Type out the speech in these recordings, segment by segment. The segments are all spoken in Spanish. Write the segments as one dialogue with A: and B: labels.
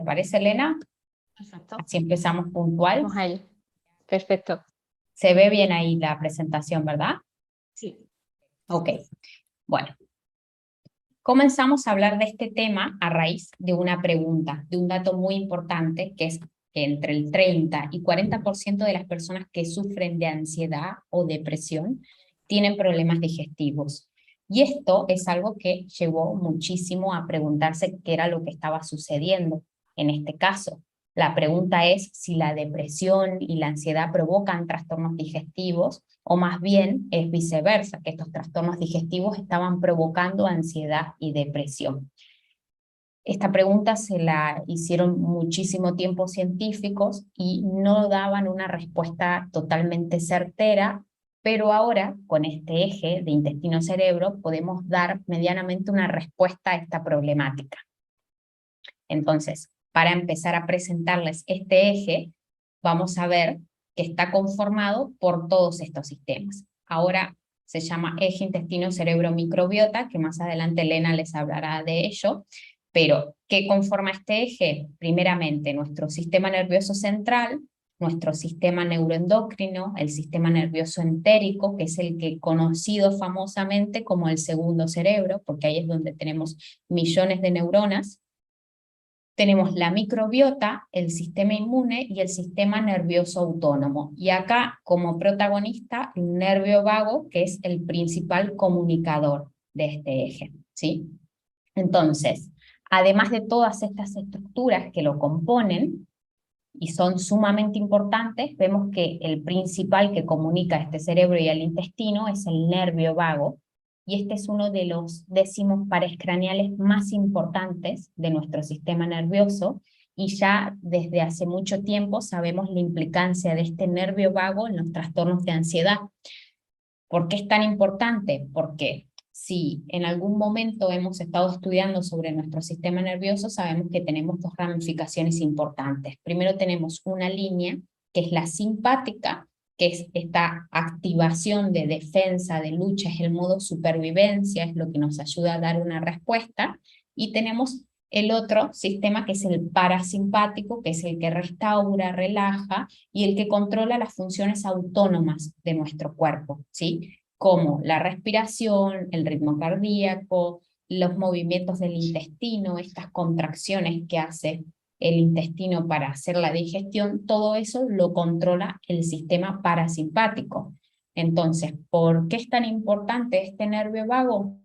A: ¿Te parece, Elena?
B: Perfecto.
A: Así empezamos puntual.
B: Vamos a ello. Perfecto.
A: Se ve bien ahí la presentación, ¿verdad?
B: Sí.
A: Ok. Bueno, comenzamos a hablar de este tema a raíz de una pregunta, de un dato muy importante, que es que entre el 30 y 40% de las personas que sufren de ansiedad o depresión tienen problemas digestivos. Y esto es algo que llevó muchísimo a preguntarse qué era lo que estaba sucediendo en este caso. La pregunta es si la depresión y la ansiedad provocan trastornos digestivos o más bien es viceversa, que estos trastornos digestivos estaban provocando ansiedad y depresión. Esta pregunta se la hicieron muchísimo tiempo científicos y no daban una respuesta totalmente certera, pero ahora con este eje de intestino-cerebro podemos dar medianamente una respuesta a esta problemática. Entonces, para empezar a presentarles este eje, vamos a ver que está conformado por todos estos sistemas. Ahora se llama eje intestino-cerebro-microbiota, que más adelante Elena les hablará de ello, pero ¿qué conforma este eje? Primeramente, nuestro sistema nervioso central, nuestro sistema neuroendocrino, el sistema nervioso entérico, que es el que conocido famosamente como el segundo cerebro, porque ahí es donde tenemos millones de neuronas. Tenemos la microbiota, el sistema inmune y el sistema nervioso autónomo. Y acá, como protagonista, el nervio vago, que es el principal comunicador de este eje, ¿sí? Entonces, además de todas estas estructuras que lo componen, y son sumamente importantes, vemos que el principal que comunica este cerebro y el intestino es el nervio vago, y este es uno de los décimos pares craneales más importantes de nuestro sistema nervioso, y ya desde hace mucho tiempo sabemos la implicancia de este nervio vago en los trastornos de ansiedad. ¿Por qué es tan importante? Porque si en algún momento hemos estado estudiando sobre nuestro sistema nervioso, sabemos que tenemos dos ramificaciones importantes. Primero tenemos una línea que es la simpática, que es esta activación de defensa, de lucha, es el modo supervivencia, es lo que nos ayuda a dar una respuesta, y tenemos el otro sistema que es el parasimpático, que es el que restaura, relaja, y el que controla las funciones autónomas de nuestro cuerpo, ¿sí? Como la respiración, el ritmo cardíaco, los movimientos del intestino, estas contracciones que hace el intestino para hacer la digestión, todo eso lo controla el sistema parasimpático. Entonces, ¿por qué es tan importante este nervio vago?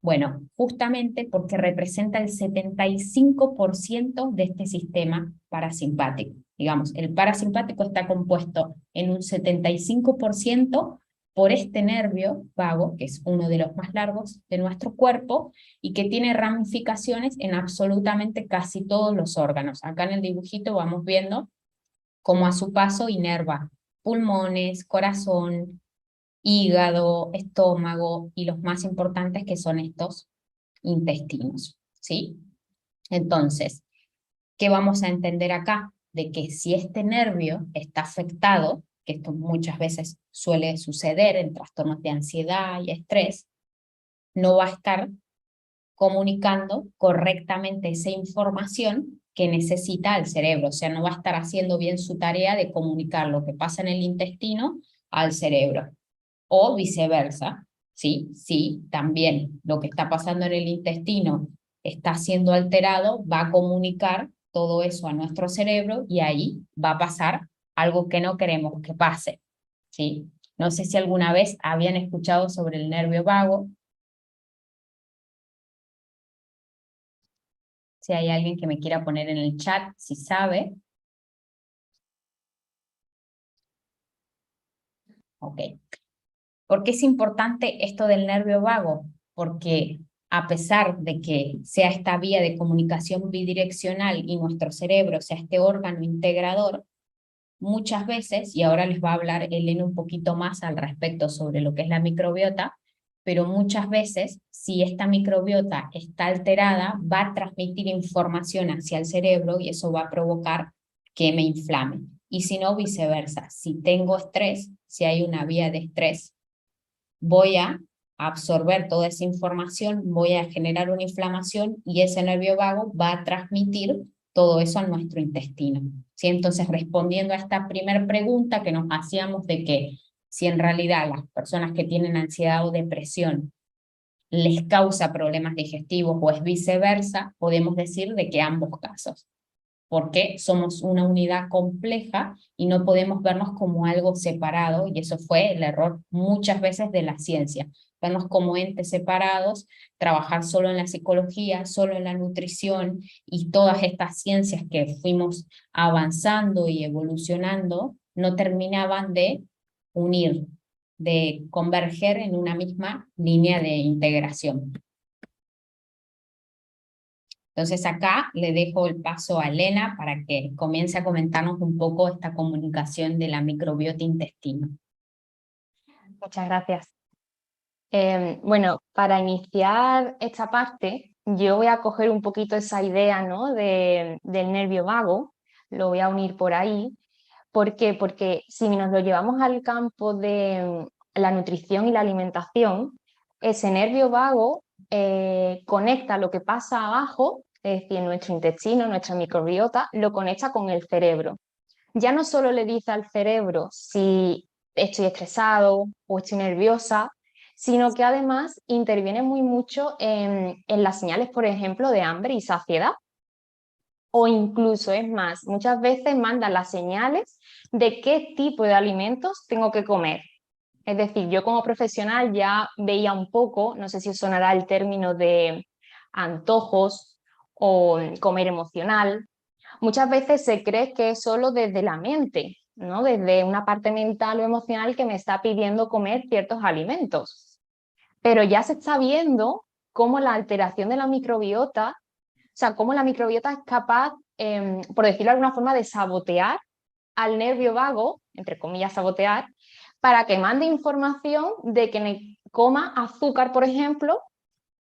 A: Bueno, justamente porque representa el 75% de este sistema parasimpático. Digamos, el parasimpático está compuesto en un 75% por este nervio vago, que es uno de los más largos de nuestro cuerpo, y que tiene ramificaciones en absolutamente casi todos los órganos. Acá en el dibujito vamos viendo cómo a su paso inerva pulmones, corazón, hígado, estómago y los más importantes que son estos intestinos, ¿sí? Entonces, ¿qué vamos a entender acá? De que si este nervio está afectado, que esto muchas veces suele suceder en trastornos de ansiedad y estrés, no va a estar comunicando correctamente esa información que necesita el cerebro, o sea, no va a estar haciendo bien su tarea de comunicar lo que pasa en el intestino al cerebro. O viceversa, ¿sí? Sí, también lo que está pasando en el intestino está siendo alterado, va a comunicar todo eso a nuestro cerebro y ahí va a pasar algo que no queremos que pase, ¿sí? No sé si alguna vez habían escuchado sobre el nervio vago. Si hay alguien que me quiera poner en el chat, si sabe. Ok. ¿Por qué es importante esto del nervio vago? Porque a pesar de que sea esta vía de comunicación bidireccional y nuestro cerebro sea este órgano integrador, muchas veces, y ahora les va a hablar Elena un poquito más al respecto sobre lo que es la microbiota, pero muchas veces, si esta microbiota está alterada, va a transmitir información hacia el cerebro y eso va a provocar que me inflame. Y si no, viceversa. Si tengo estrés, si hay una vía de estrés, voy a absorber toda esa información, voy a generar una inflamación y ese nervio vago va a transmitir todo eso en nuestro intestino. ¿Sí? Entonces, respondiendo a esta primera pregunta que nos hacíamos de que si en realidad las personas que tienen ansiedad o depresión les causa problemas digestivos o es viceversa, podemos decir de que ambos casos, porque somos una unidad compleja y no podemos vernos como algo separado, y eso fue el error muchas veces de la ciencia, vernos como entes separados, trabajar solo en la psicología, solo en la nutrición, y todas estas ciencias que fuimos avanzando y evolucionando no terminaban de unir, de converger en una misma línea de integración. Entonces acá le dejo el paso a Elena para que comience a comentarnos un poco esta comunicación de la microbiota intestina.
B: Muchas gracias. Bueno, para iniciar esta parte, yo voy a coger un poquito esa idea, ¿no? del nervio vago, lo voy a unir por ahí. ¿Por qué? Porque si nos lo llevamos al campo de la nutrición y la alimentación, ese nervio vago conecta lo que pasa abajo, es decir, nuestro intestino, nuestra microbiota, lo conecta con el cerebro. Ya no solo le dice al cerebro si estoy estresado o estoy nerviosa, sino que además interviene muy mucho en las señales, por ejemplo, de hambre y saciedad. O incluso, es más, muchas veces manda las señales de qué tipo de alimentos tengo que comer. Es decir, yo como profesional ya veía un poco, no sé si os sonará el término de antojos o comer emocional. Muchas veces se cree que es solo desde la mente, ¿no? Desde una parte mental o emocional que me está pidiendo comer ciertos alimentos. Pero ya se está viendo cómo la alteración de la microbiota, o sea, cómo la microbiota es capaz, por decirlo de alguna forma, de sabotear al nervio vago, entre comillas, sabotear, para que mande información de que me coma azúcar, por ejemplo,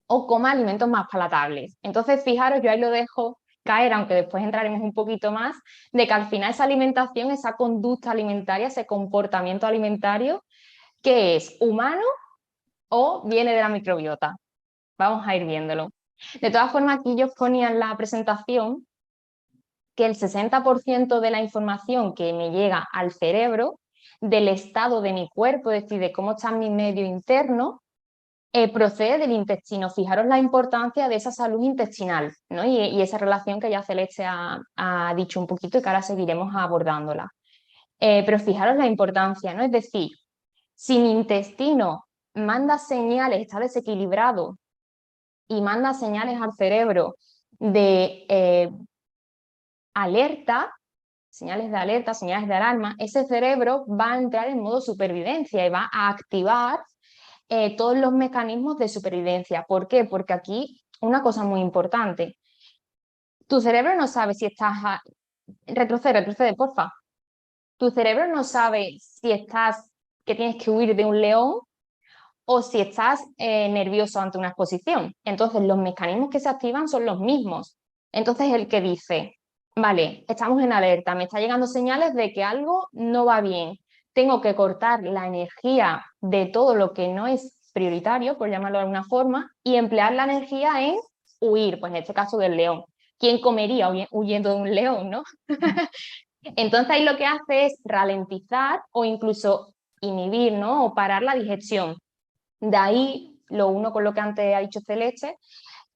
B: o coma alimentos más palatables. Entonces, fijaros, yo ahí lo dejo caer, aunque después entraremos un poquito más, de que al final esa alimentación, esa conducta alimentaria, ese comportamiento alimentario, ¿qué es? ¿Humano o viene de la microbiota? Vamos a ir viéndolo. De todas formas, aquí yo ponía en la presentación que el 60% de la información que me llega al cerebro, del estado de mi cuerpo, es decir, de cómo está mi medio interno, procede del intestino. Fijaros la importancia de esa salud intestinal, ¿no? Y esa relación que ya Celeste ha dicho un poquito y que ahora seguiremos abordándola. Pero fijaros la importancia, ¿no? Es decir, si mi intestino manda señales, está desequilibrado y manda señales al cerebro de alerta, señales de alerta, señales de alarma, ese cerebro va a entrar en modo supervivencia y va a activar todos los mecanismos de supervivencia. ¿Por qué? Porque aquí una cosa muy importante, tu cerebro no sabe si estás... Retrocede, porfa. Tu cerebro no sabe si estás, que tienes que huir de un león o si estás nervioso ante una exposición. Entonces los mecanismos que se activan son los mismos. Entonces el que dice, vale, estamos en alerta, me está llegando señales de que algo no va bien, tengo que cortar la energía de todo lo que no es prioritario, por llamarlo de alguna forma, y emplear la energía en huir, pues en este caso del león. ¿Quién comería huyendo de un león, no? Entonces ahí lo que hace es ralentizar o incluso inhibir, ¿no? O parar la digestión. De ahí lo uno con lo que antes ha dicho Celeste,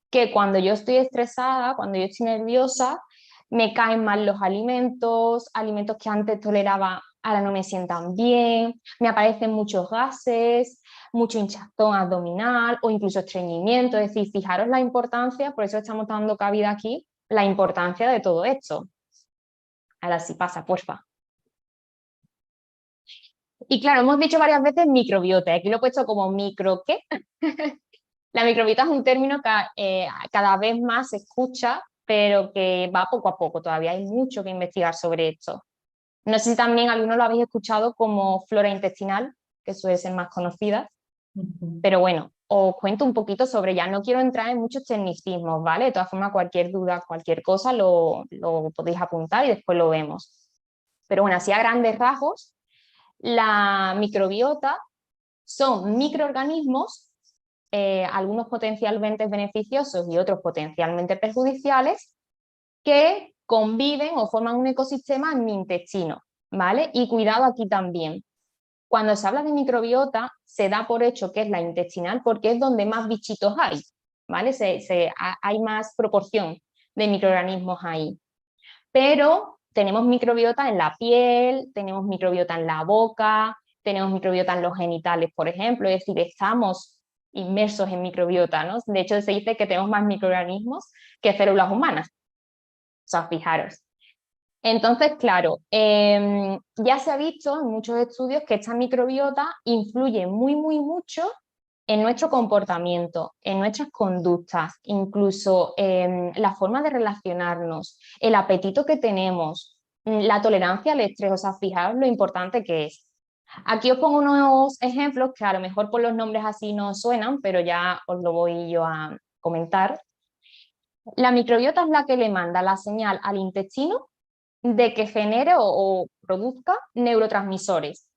B: que cuando yo estoy estresada, cuando yo estoy nerviosa, me caen mal los alimentos, alimentos que antes toleraba ahora no me sientan bien, me aparecen muchos gases, mucho hinchazón abdominal o incluso estreñimiento. Es decir, fijaros la importancia, por eso estamos dando cabida aquí, la importancia de todo esto. Ahora sí pasa, porfa. Y claro, hemos dicho varias veces microbiota, aquí lo he puesto como micro, ¿qué? La microbiota es un término que cada vez más se escucha, pero que va poco a poco, todavía hay mucho que investigar sobre esto. No sé si también algunos lo habéis escuchado como flora intestinal, que suele ser más conocida, pero bueno, os cuento un poquito sobre ella. No quiero entrar en muchos tecnicismos, ¿vale? De todas formas, cualquier duda, cualquier cosa lo podéis apuntar y después lo vemos. Pero bueno, así a grandes rasgos, la microbiota son microorganismos, algunos potencialmente beneficiosos y otros potencialmente perjudiciales, que conviven o forman un ecosistema en mi intestino, ¿vale? Y cuidado aquí también. Cuando se habla de microbiota, se da por hecho que es la intestinal porque es donde más bichitos hay, ¿vale? Hay más proporción de microorganismos ahí. Pero tenemos microbiota en la piel, tenemos microbiota en la boca, tenemos microbiota en los genitales, por ejemplo, es decir, estamos inmersos en microbiota, ¿no? De hecho, se dice que tenemos más microorganismos que células humanas. O sea, fijaros. Entonces, claro, ya se ha visto en muchos estudios que esta microbiota influye mucho en nuestro comportamiento, en nuestras conductas, incluso en la forma de relacionarnos, el apetito que tenemos, la tolerancia al estrés. O sea, fijaros lo importante que es. Aquí os pongo unos ejemplos que a lo mejor por los nombres así no suenan, pero ya os lo voy yo a comentar. La microbiota es la que le manda la señal al intestino de que genere o produzca neurotransmisores,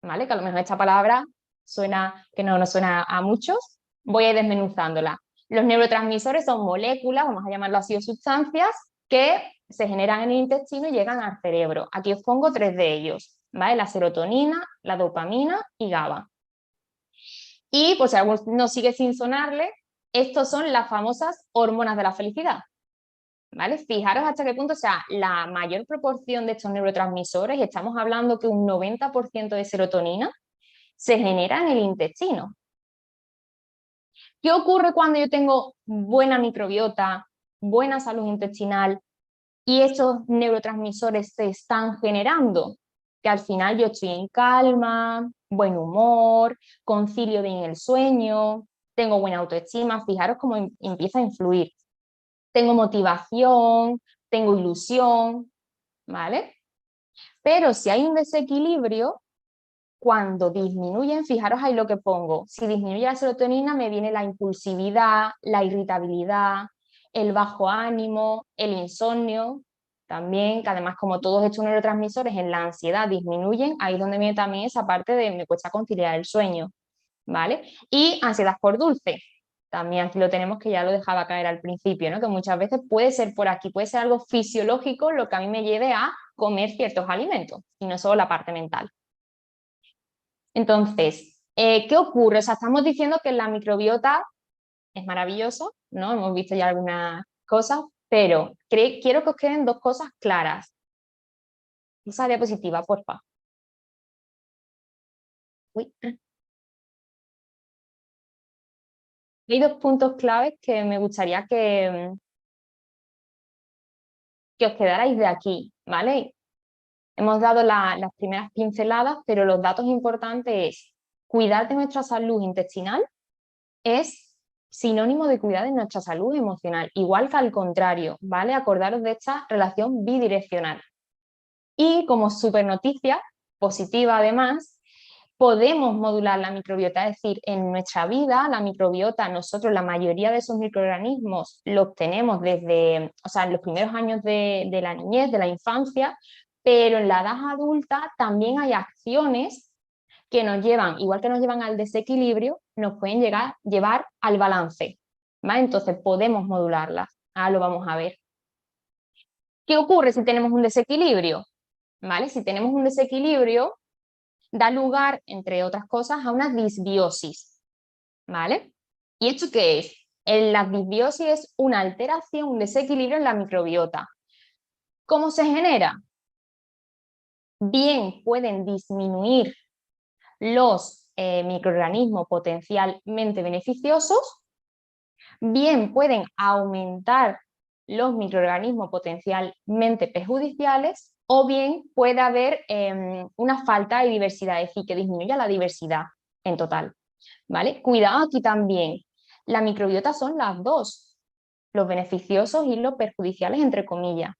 B: ¿vale? Que a lo mejor esta palabra suena, que no nos suena a muchos, voy a ir desmenuzándola. Los neurotransmisores son moléculas, vamos a llamarlo así, o sustancias, que se generan en el intestino y llegan al cerebro. Aquí os pongo 3 de ellos, ¿vale? La serotonina, la dopamina y GABA. Y, pues si alguno no sigue sin sonarle, estos son las famosas hormonas de la felicidad. ¿Vale? Fijaros hasta qué punto, o sea, la mayor proporción de estos neurotransmisores, estamos hablando que un 90% de serotonina se genera en el intestino. ¿Qué ocurre cuando yo tengo buena microbiota, buena salud intestinal y estos neurotransmisores se están generando? Que al final yo estoy en calma, buen humor, concilio bien el sueño, tengo buena autoestima, fijaros cómo empieza a influir. Tengo motivación, tengo ilusión, ¿vale? Pero si hay un desequilibrio, cuando disminuyen, fijaros ahí lo que pongo, si disminuye la serotonina me viene la impulsividad, la irritabilidad, el bajo ánimo, el insomnio, también, que además como todos estos neurotransmisores en la ansiedad disminuyen, ahí es donde viene también esa parte de me cuesta conciliar el sueño, ¿vale? Y ansiedad por dulce. También aquí lo tenemos, que ya lo dejaba caer al principio, ¿no? Que muchas veces puede ser por aquí, puede ser algo fisiológico lo que a mí me lleve a comer ciertos alimentos y no solo la parte mental. Entonces, ¿qué ocurre? O sea, estamos diciendo que la microbiota es maravilloso, ¿no? Hemos visto ya algunas cosas, pero quiero que os queden 2 cosas claras. Esa diapositiva, porfa. Uy. Hay 2 puntos claves que me gustaría que os quedarais de aquí, ¿vale? Hemos dado las primeras pinceladas, pero los datos importantes es cuidar de nuestra salud intestinal es sinónimo de cuidar de nuestra salud emocional, igual que al contrario, ¿vale? Acordaros de esta relación bidireccional. Y como super noticia positiva además, podemos modular la microbiota, es decir, en nuestra vida la microbiota, nosotros la mayoría de esos microorganismos los obtenemos desde, o sea, en los primeros años de la niñez, de la infancia, pero en la edad adulta también hay acciones que nos llevan, igual que nos llevan al desequilibrio, nos pueden llevar al balance, ¿vale? Entonces podemos modularlas, ahora lo vamos a ver. ¿Qué ocurre si tenemos un desequilibrio? ¿Vale? Si tenemos un desequilibrio, da lugar, entre otras cosas, a una disbiosis, ¿vale? ¿Y esto qué es? La disbiosis es una alteración, un desequilibrio en la microbiota. ¿Cómo se genera? Bien pueden disminuir los microorganismos potencialmente beneficiosos, bien pueden aumentar los microorganismos potencialmente perjudiciales, o bien puede haber una falta de diversidad, es decir, que disminuya la diversidad en total, ¿vale? Cuidado aquí también, la microbiota son las dos, los beneficiosos y los perjudiciales, entre comillas.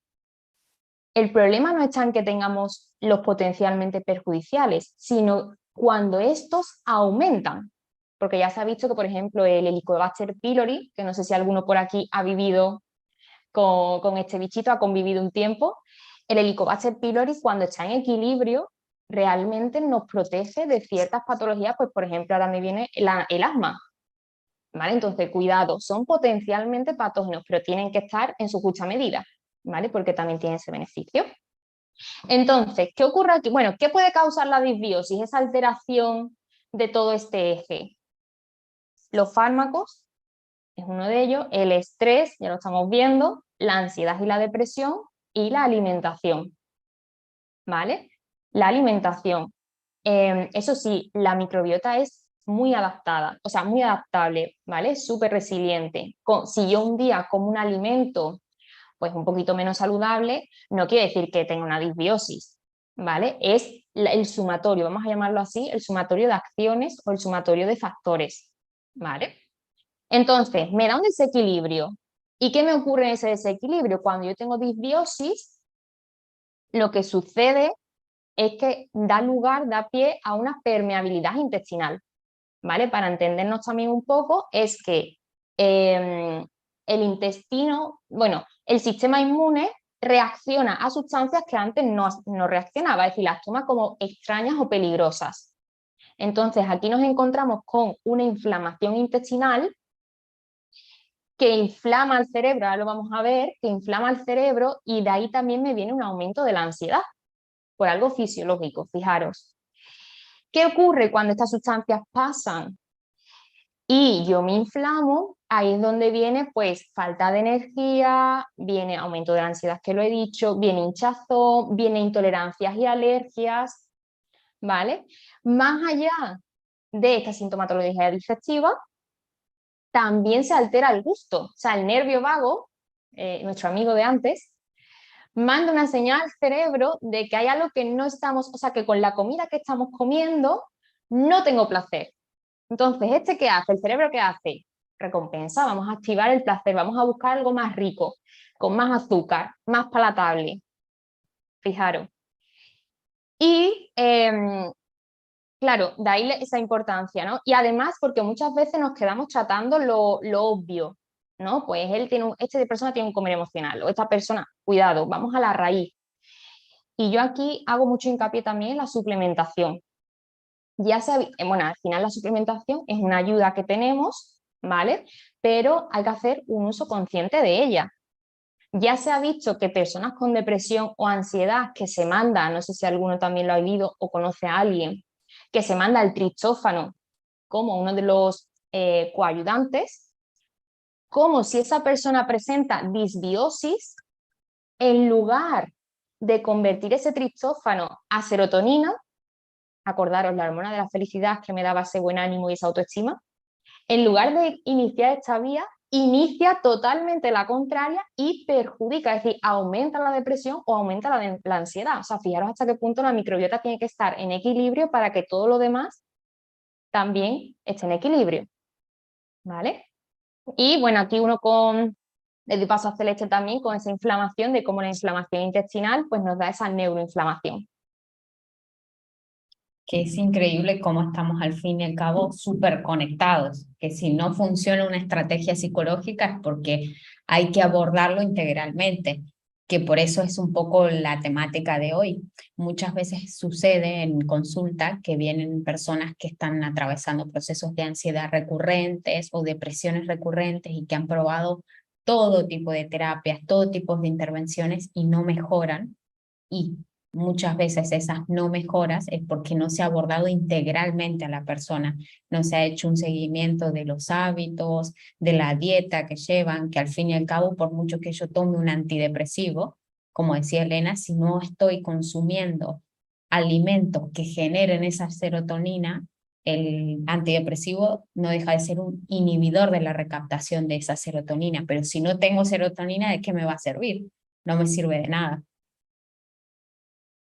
B: El problema no está en que tengamos los potencialmente perjudiciales, sino cuando estos aumentan. Porque ya se ha visto que, por ejemplo, el Helicobacter pylori, que no sé si alguno por aquí ha vivido con este bichito, ha convivido un tiempo, el Helicobacter pylori cuando está en equilibrio realmente nos protege de ciertas patologías, pues por ejemplo ahora me viene el asma, ¿vale? Entonces cuidado, son potencialmente patógenos, pero tienen que estar en su justa medida, ¿vale? Porque también tiene ese beneficio. Entonces, ¿qué ocurre aquí? Bueno, ¿qué puede causar la disbiosis? Esa alteración de todo este eje. Los fármacos es uno de ellos, el estrés, ya lo estamos viendo, la ansiedad y la depresión, y la alimentación, ¿vale? La alimentación. Eso sí, la microbiota es muy adaptada, o sea, muy adaptable, ¿vale? Súper resiliente. Si yo un día como un alimento pues un poquito menos saludable, no quiere decir que tenga una disbiosis, ¿vale? Es el sumatorio, vamos a llamarlo así, el sumatorio de acciones o el sumatorio de factores, ¿vale? Entonces, me da un desequilibrio. ¿Y qué me ocurre en ese desequilibrio? Cuando yo tengo disbiosis, lo que sucede es que da lugar, da pie a una permeabilidad intestinal, ¿vale? Para entendernos también un poco, es que el intestino, bueno, el sistema inmune reacciona a sustancias que antes no reaccionaba, es decir, las toma como extrañas o peligrosas. Entonces, aquí nos encontramos con una inflamación intestinal que inflama el cerebro, ahora lo vamos a ver, que inflama el cerebro y de ahí también me viene un aumento de la ansiedad, por algo fisiológico, fijaros. ¿Qué ocurre cuando estas sustancias pasan y yo me inflamo? Ahí es donde viene pues falta de energía, viene aumento de la ansiedad, que lo he dicho, viene hinchazón, viene intolerancias y alergias, ¿vale? Más allá de esta sintomatología digestiva, también se altera el gusto, o sea, el nervio vago, nuestro amigo de antes, manda una señal al cerebro de que hay algo que no estamos, o sea, que con la comida que estamos comiendo no tengo placer. Entonces, ¿este qué hace? ¿El cerebro qué hace? Recompensa, vamos a activar el placer, vamos a buscar algo más rico, con más azúcar, más palatable. Fijaros. Y claro, de ahí esa importancia, ¿no? Y además porque muchas veces nos quedamos tratando lo obvio, ¿no? Pues esta persona tiene un comer emocional, o esta persona, cuidado, vamos a la raíz. Y yo aquí hago mucho hincapié también en la suplementación. Bueno, al final la suplementación es una ayuda que tenemos, ¿vale? Pero hay que hacer un uso consciente de ella. Ya se ha visto que personas con depresión o ansiedad que se manda, no sé si alguno también lo ha oído o conoce a alguien, que se manda el triptófano como uno de los coayudantes, como si esa persona presenta disbiosis, en lugar de convertir ese triptófano a serotonina, acordaros la hormona de la felicidad que me daba ese buen ánimo y esa autoestima, en lugar de iniciar esta vía, inicia totalmente la contraria y perjudica, es decir, aumenta la depresión o aumenta la ansiedad. O sea, fijaros hasta qué punto la microbiota tiene que estar en equilibrio para que todo lo demás también esté en equilibrio, ¿vale? Y bueno, aquí uno le doy paso a Celeste también con esa inflamación, de cómo la inflamación intestinal pues nos da esa neuroinflamación.
A: Que es increíble cómo estamos al fin y al cabo súper conectados, que si no funciona una estrategia psicológica es porque hay que abordarlo integralmente, que por eso es un poco la temática de hoy. Muchas veces sucede en consulta que vienen personas que están atravesando procesos de ansiedad recurrentes o depresiones recurrentes y que han probado todo tipo de terapias, todo tipo de intervenciones y no mejoran. Y muchas veces esas no mejoras es porque no se ha abordado integralmente a la persona, no se ha hecho un seguimiento de los hábitos, de la dieta que llevan, que al fin y al cabo, por mucho que yo tome un antidepresivo, como decía Elena, si no estoy consumiendo alimentos que generen esa serotonina, el antidepresivo no deja de ser un inhibidor de la recaptación de esa serotonina, pero si no tengo serotonina, ¿de qué me va a servir? No me sirve de nada.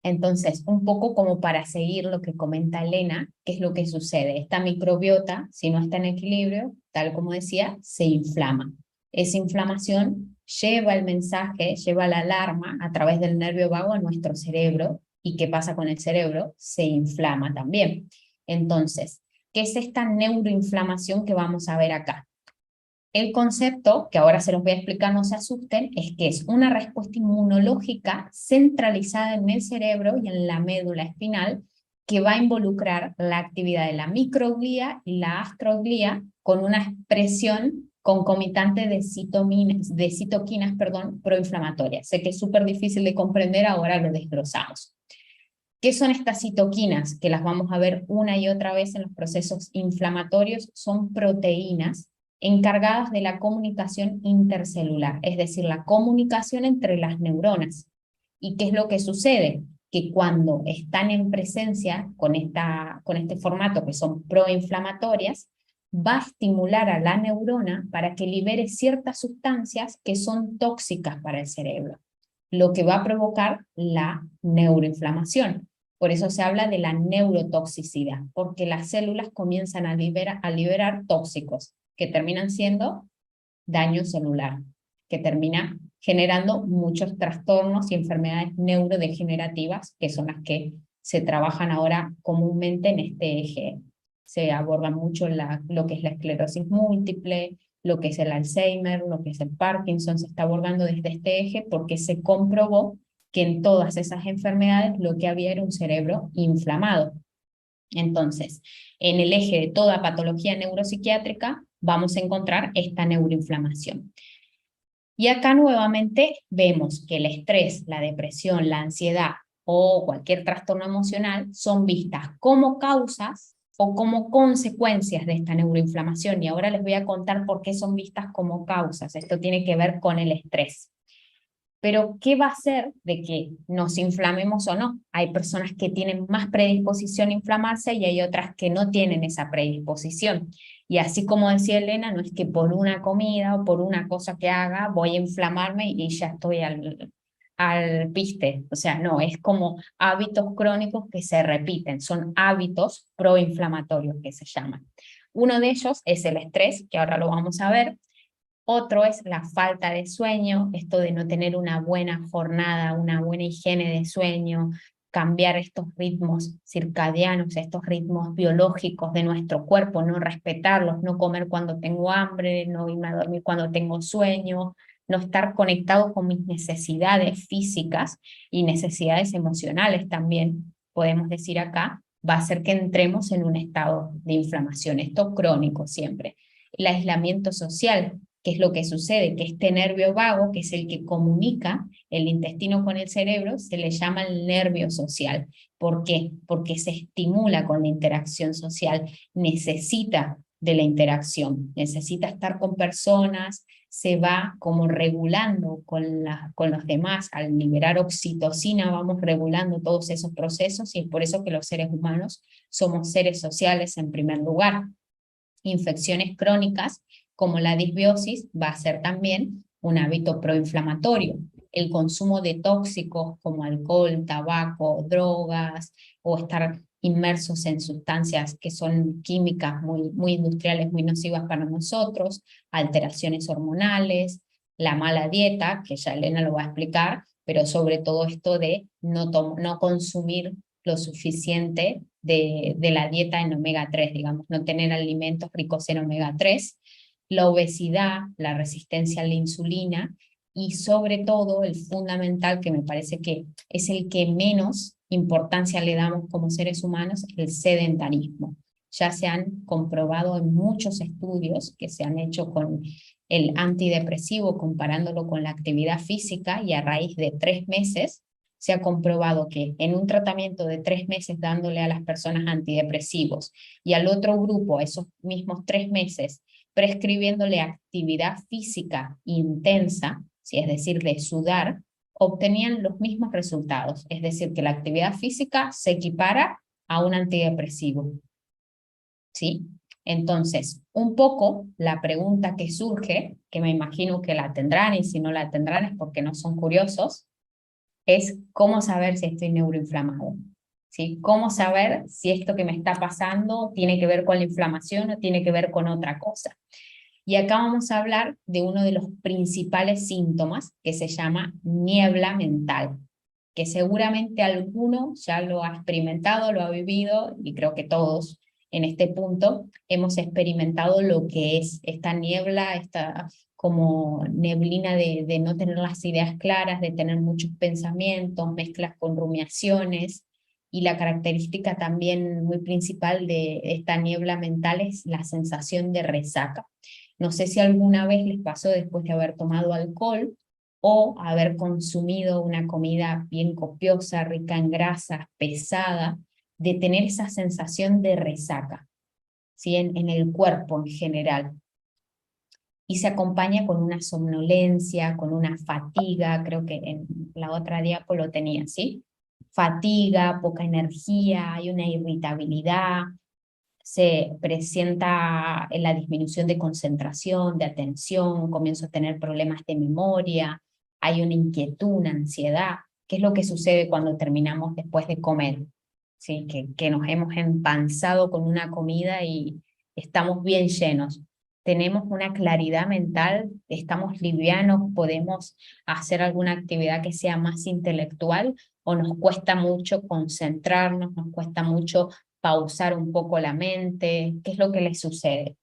A: Entonces, un poco como para seguir lo que comenta Elena, ¿qué es lo que sucede? Esta microbiota, si no está en equilibrio, tal como decía, se inflama. Esa inflamación lleva el mensaje, lleva la alarma a través del nervio vago a nuestro cerebro. ¿Y qué pasa con el cerebro? Se inflama también. Entonces, ¿qué es esta neuroinflamación que vamos a ver acá? El concepto, que ahora se los voy a explicar, no se asusten, es que es una respuesta inmunológica centralizada en el cerebro y en la médula espinal que va a involucrar la actividad de la microglía y la astroglía con una expresión concomitante de citoquinas, perdón, proinflamatorias. Sé que es súper difícil de comprender, ahora lo desglosamos. ¿Qué son estas citoquinas? Que las vamos a ver una y otra vez en los procesos inflamatorios. Son proteínas encargadas de la comunicación intercelular, es decir, la comunicación entre las neuronas. ¿Y qué es lo que sucede? Que cuando están en presencia con este formato, que son proinflamatorias, va a estimular a la neurona para que libere ciertas sustancias que son tóxicas para el cerebro, lo que va a provocar la neuroinflamación. Por eso se habla de la neurotoxicidad, porque las células comienzan a liberar tóxicos, que terminan siendo daño celular, que termina generando muchos trastornos y enfermedades neurodegenerativas, que son las que se trabajan ahora comúnmente en este eje. Se aborda mucho lo que es la esclerosis múltiple, lo que es el Alzheimer, lo que es el Parkinson, se está abordando desde este eje porque se comprobó que en todas esas enfermedades lo que había era un cerebro inflamado. Entonces, en el eje de toda patología neuropsiquiátrica vamos a encontrar esta neuroinflamación. Y acá nuevamente vemos que el estrés, la depresión, la ansiedad o cualquier trastorno emocional son vistas como causas o como consecuencias de esta neuroinflamación. Y ahora les voy a contar por qué son vistas como causas. Esto tiene que ver con el estrés. Pero, ¿qué va a hacer de que nos inflamemos o no? Hay personas que tienen más predisposición a inflamarse y hay otras que no tienen esa predisposición. Y así como decía Elena, no es que por una comida o por una cosa que haga voy a inflamarme y ya estoy al piste. O sea, no, es como hábitos crónicos que se repiten, son hábitos proinflamatorios que se llaman. Uno de ellos es el estrés, que ahora lo vamos a ver. Otro es la falta de sueño, esto de no tener una buena jornada, una buena higiene de sueño, cambiar estos ritmos circadianos, estos ritmos biológicos de nuestro cuerpo, no respetarlos, no comer cuando tengo hambre, no irme a dormir cuando tengo sueño, no estar conectado con mis necesidades físicas y necesidades emocionales también, podemos decir acá, va a hacer que entremos en un estado de inflamación, esto crónico siempre. El aislamiento social, ¿qué es lo que sucede? Que este nervio vago, que es el que comunica el intestino con el cerebro, se le llama el nervio social. ¿Por qué? Porque se estimula con la interacción social, necesita de la interacción, necesita estar con personas, se va como regulando con los demás. Al liberar oxitocina vamos regulando todos esos procesos y es por eso que los seres humanos somos seres sociales en primer lugar. Infecciones crónicas como la disbiosis va a ser también un hábito proinflamatorio. El consumo de tóxicos como alcohol, tabaco, drogas o estar inmersos en sustancias que son químicas muy industriales, muy nocivas para nosotros, alteraciones hormonales, la mala dieta, que ya Elena lo va a explicar, pero sobre todo esto de no consumir lo suficiente de la dieta en omega 3, digamos, no tener alimentos ricos en omega 3, la obesidad, la resistencia a la insulina y sobre todo el fundamental, que me parece que es el que menos importancia le damos como seres humanos, el sedentarismo. Ya se han comprobado en muchos estudios que se han hecho con el antidepresivo comparándolo con la actividad física y a raíz de 3 meses se ha comprobado que en un tratamiento de 3 meses dándole a las personas antidepresivos y al otro grupo esos mismos 3 meses prescribiéndole actividad física intensa, ¿sí? Es decir, de sudar, obtenían los mismos resultados. Es decir, que la actividad física se equipara a un antidepresivo. ¿Sí? Entonces, un poco la pregunta que surge, que me imagino que la tendrán y si no la tendrán es porque no son curiosos, es cómo saber si estoy neuroinflamado. ¿Sí? Cómo saber si esto que me está pasando tiene que ver con la inflamación o tiene que ver con otra cosa. Y acá vamos a hablar de uno de los principales síntomas que se llama niebla mental, que seguramente alguno ya lo ha experimentado, lo ha vivido, y creo que todos en este punto hemos experimentado lo que es esta niebla, esta como neblina de no tener las ideas claras, de tener muchos pensamientos, mezclas con rumiaciones, y la característica también muy principal de esta niebla mental es la sensación de resaca. No sé si alguna vez les pasó después de haber tomado alcohol o haber consumido una comida bien copiosa, rica en grasas, pesada, de tener esa sensación de resaca, ¿sí? En el cuerpo en general. Y se acompaña con una somnolencia, con una fatiga, creo que en la otra diapo lo tenía, ¿sí? Fatiga, poca energía, hay una irritabilidad, se presenta en la disminución de concentración, de atención, comienzo a tener problemas de memoria, hay una inquietud, una ansiedad. ¿Qué es lo que sucede cuando terminamos después de comer? ¿Sí? Que nos hemos empanzado con una comida y estamos bien llenos. Tenemos una claridad mental, estamos livianos, podemos hacer alguna actividad que sea más intelectual o nos cuesta mucho concentrarnos, nos cuesta mucho pausar un poco la mente. ¿Qué es lo que les sucede?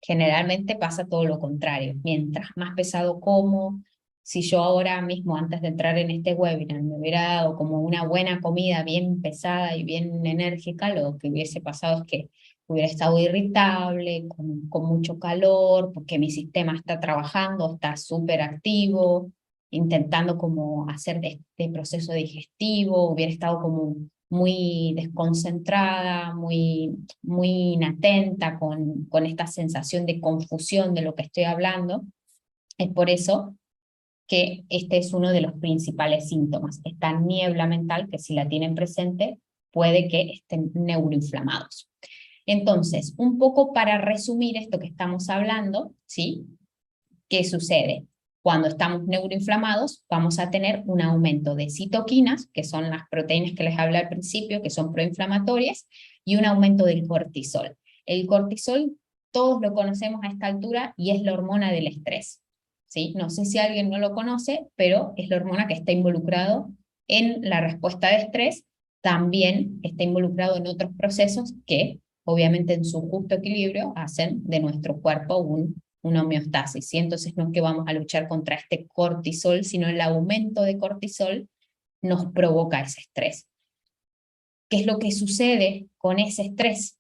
A: Generalmente pasa todo lo contrario. Mientras más pesado como, si yo ahora mismo, antes de entrar en este webinar, me hubiera dado como una buena comida bien pesada y bien enérgica, lo que hubiese pasado es que hubiera estado irritable, con mucho calor, porque mi sistema está trabajando, está súper activo, intentando como hacer este proceso digestivo, hubiera estado como muy desconcentrada, muy inatenta, con esta sensación de confusión de lo que estoy hablando. Es por eso que este es uno de los principales síntomas, esta niebla mental que si la tienen presente puede que estén neuroinflamados. Entonces, un poco para resumir esto que estamos hablando, ¿sí? ¿Qué sucede? Cuando estamos neuroinflamados, vamos a tener un aumento de citoquinas, que son las proteínas que les hablé al principio, que son proinflamatorias, y un aumento del cortisol. El cortisol, todos lo conocemos a esta altura, y es la hormona del estrés. ¿Sí? No sé si alguien no lo conoce, pero es la hormona que está involucrado en la respuesta de estrés, también está involucrado en otros procesos que, obviamente en su justo equilibrio, hacen de nuestro cuerpo una homeostasis, ¿sí? Entonces no es que vamos a luchar contra este cortisol, sino el aumento de cortisol nos provoca ese estrés. ¿Qué es lo que sucede con ese estrés?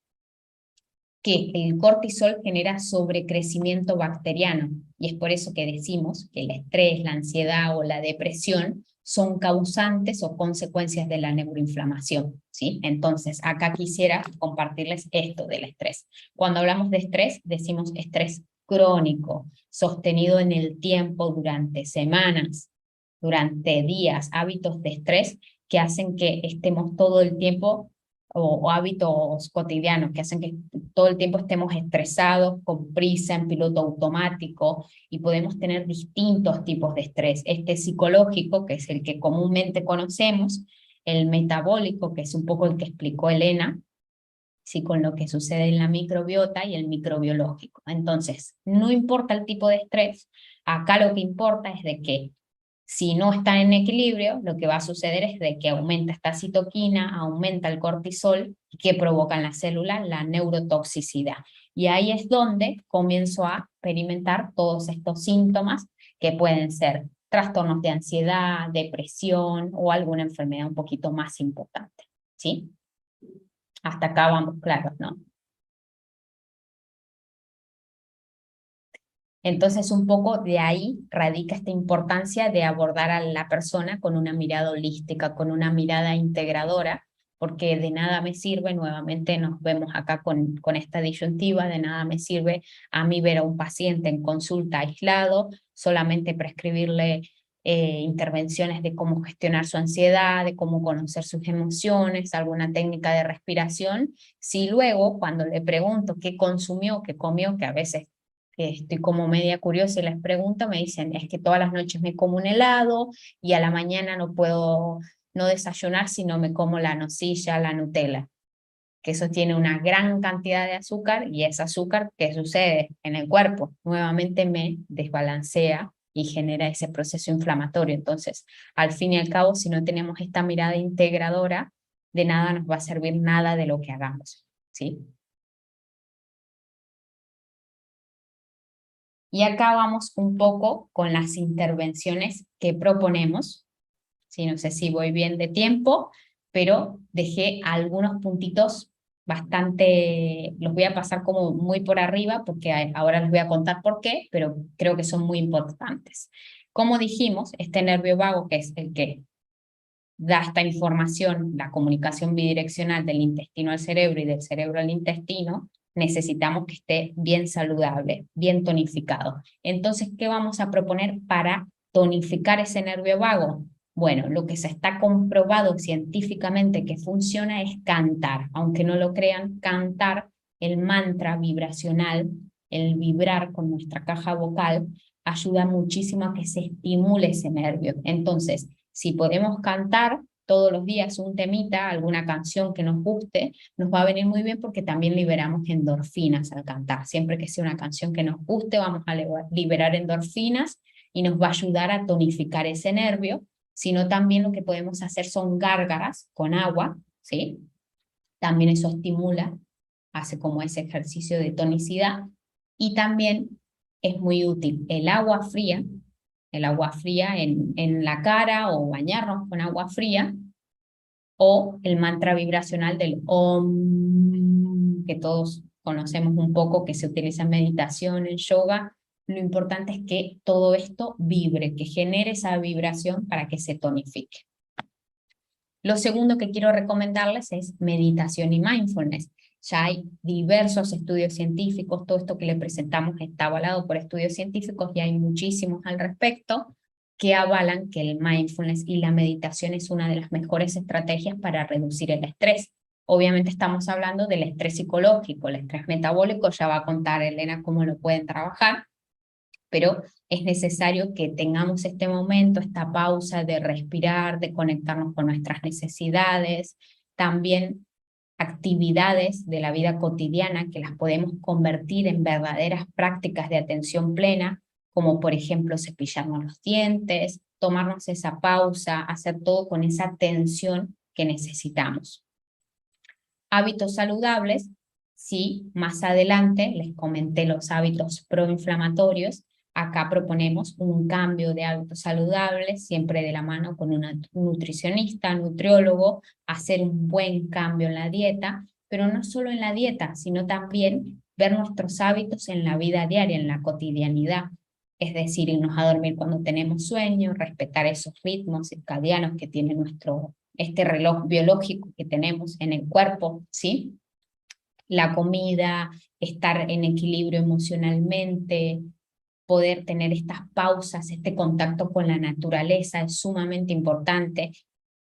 A: Que el cortisol genera sobrecrecimiento bacteriano, y es por eso que decimos que el estrés, la ansiedad o la depresión son causantes o consecuencias de la neuroinflamación, ¿sí? Entonces, acá quisiera compartirles esto del estrés. Cuando hablamos de estrés, decimos estrés crónico, sostenido en el tiempo durante semanas, durante días, hábitos de estrés que hacen que estemos todo el tiempo o hábitos cotidianos que hacen que todo el tiempo estemos estresados, con prisa, en piloto automático, y podemos tener distintos tipos de estrés. Este psicológico, que es el que comúnmente conocemos, el metabólico, que es un poco el que explicó Elena, sí, con lo que sucede en la microbiota, y el microbiológico. Entonces, no importa el tipo de estrés, acá lo que importa es de que si no está en equilibrio, lo que va a suceder es de que aumenta esta citoquina, aumenta el cortisol, que provoca en la célula la neurotoxicidad. Y ahí es donde comienzo a experimentar todos estos síntomas que pueden ser trastornos de ansiedad, depresión o alguna enfermedad un poquito más importante. ¿Sí? Hasta acá vamos claros, ¿no? Entonces, un poco de ahí radica esta importancia de abordar a la persona con una mirada holística, con una mirada integradora, porque de nada me sirve, nuevamente nos vemos acá con esta disyuntiva, de nada me sirve a mí ver a un paciente en consulta aislado, solamente prescribirle intervenciones de cómo gestionar su ansiedad, de cómo conocer sus emociones, alguna técnica de respiración, si luego cuando le pregunto qué consumió, qué comió, que a veces que estoy como media curiosa y les pregunto, me dicen, es que todas las noches me como un helado y a la mañana no puedo no desayunar si no me como la nocilla, la Nutella, que eso tiene una gran cantidad de azúcar, y ese azúcar, ¿qué sucede en el cuerpo? Nuevamente me desbalancea y genera ese proceso inflamatorio. Entonces, al fin y al cabo, si no tenemos esta mirada integradora, de nada nos va a servir nada de lo que hagamos, ¿sí? Y acá vamos un poco con las intervenciones que proponemos. Sí, no sé si voy bien de tiempo, pero dejé algunos puntitos bastante, los voy a pasar como muy por arriba porque ahora les voy a contar por qué, pero creo que son muy importantes. Como dijimos, este nervio vago, que es el que da esta información, la comunicación bidireccional del intestino al cerebro y del cerebro al intestino, necesitamos que esté bien saludable, bien tonificado. Entonces, ¿qué vamos a proponer para tonificar ese nervio vago? Bueno, lo que se está comprobado científicamente que funciona es cantar. Aunque no lo crean, cantar, el mantra vibracional, el vibrar con nuestra caja vocal, ayuda muchísimo a que se estimule ese nervio. Entonces, si podemos cantar todos los días un temita, alguna canción que nos guste, nos va a venir muy bien porque también liberamos endorfinas al cantar. Siempre que sea una canción que nos guste, vamos a liberar endorfinas y nos va a ayudar a tonificar ese nervio. Sino también lo que podemos hacer son gárgaras con agua, ¿sí? También eso estimula, hace como ese ejercicio de tonicidad. Y también es muy útil el agua fría en la cara o bañarnos con agua fría, o el mantra vibracional del Om, que todos conocemos un poco, que se utiliza en meditación, en yoga. Lo importante es que todo esto vibre, que genere esa vibración para que se tonifique. Lo segundo que quiero recomendarles es meditación y mindfulness. Ya hay diversos estudios científicos, todo esto que le presentamos está avalado por estudios científicos y hay muchísimos al respecto que avalan que el mindfulness y la meditación es una de las mejores estrategias para reducir el estrés. Obviamente estamos hablando del estrés psicológico, el estrés metabólico, ya va a contar Elena cómo lo pueden trabajar, pero es necesario que tengamos este momento, esta pausa de respirar, de conectarnos con nuestras necesidades, también actividades de la vida cotidiana que las podemos convertir en verdaderas prácticas de atención plena, como por ejemplo cepillarnos los dientes, tomarnos esa pausa, hacer todo con esa atención que necesitamos. Hábitos saludables, sí, más adelante les comenté los hábitos proinflamatorios. Acá proponemos un cambio de hábitos saludables, siempre de la mano con un nutricionista, nutriólogo, hacer un buen cambio en la dieta, pero no solo en la dieta, sino también ver nuestros hábitos en la vida diaria, en la cotidianidad. Es decir, irnos a dormir cuando tenemos sueño, respetar esos ritmos circadianos que tiene este reloj biológico que tenemos en el cuerpo, ¿sí? La comida, estar en equilibrio emocionalmente, poder tener estas pausas, este contacto con la naturaleza es sumamente importante.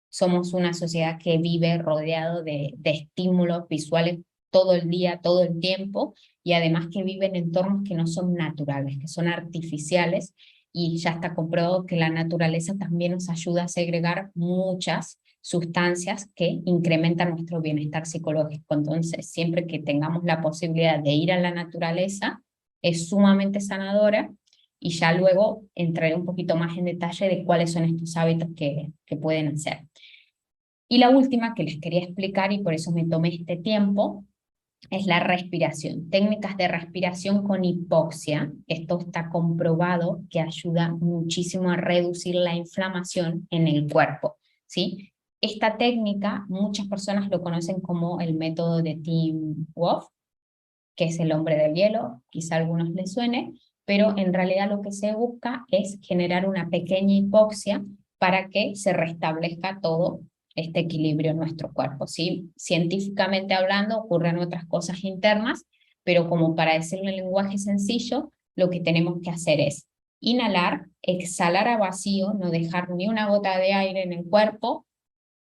A: Somos una sociedad que vive rodeado de estímulos visuales todo el día, todo el tiempo, y además que vive en entornos que no son naturales, que son artificiales, y ya está comprobado que la naturaleza también nos ayuda a segregar muchas sustancias que incrementan nuestro bienestar psicológico. Entonces, siempre que tengamos la posibilidad de ir a la naturaleza, es sumamente sanadora, y ya luego entraré un poquito más en detalle de cuáles son estos hábitos que pueden hacer. Y la última que les quería explicar, y por eso me tomé este tiempo, es la respiración. Técnicas de respiración con hipoxia. Esto está comprobado que ayuda muchísimo a reducir la inflamación en el cuerpo, ¿sí? Esta técnica, muchas personas lo conocen como el método de Tim Wolf, que es el hombre del hielo, quizá a algunos les suene, pero en realidad lo que se busca es generar una pequeña hipoxia para que se restablezca todo este equilibrio en nuestro cuerpo, ¿sí? Científicamente hablando ocurren otras cosas internas, pero como para decirlo en lenguaje sencillo, lo que tenemos que hacer es inhalar, exhalar a vacío, no dejar ni una gota de aire en el cuerpo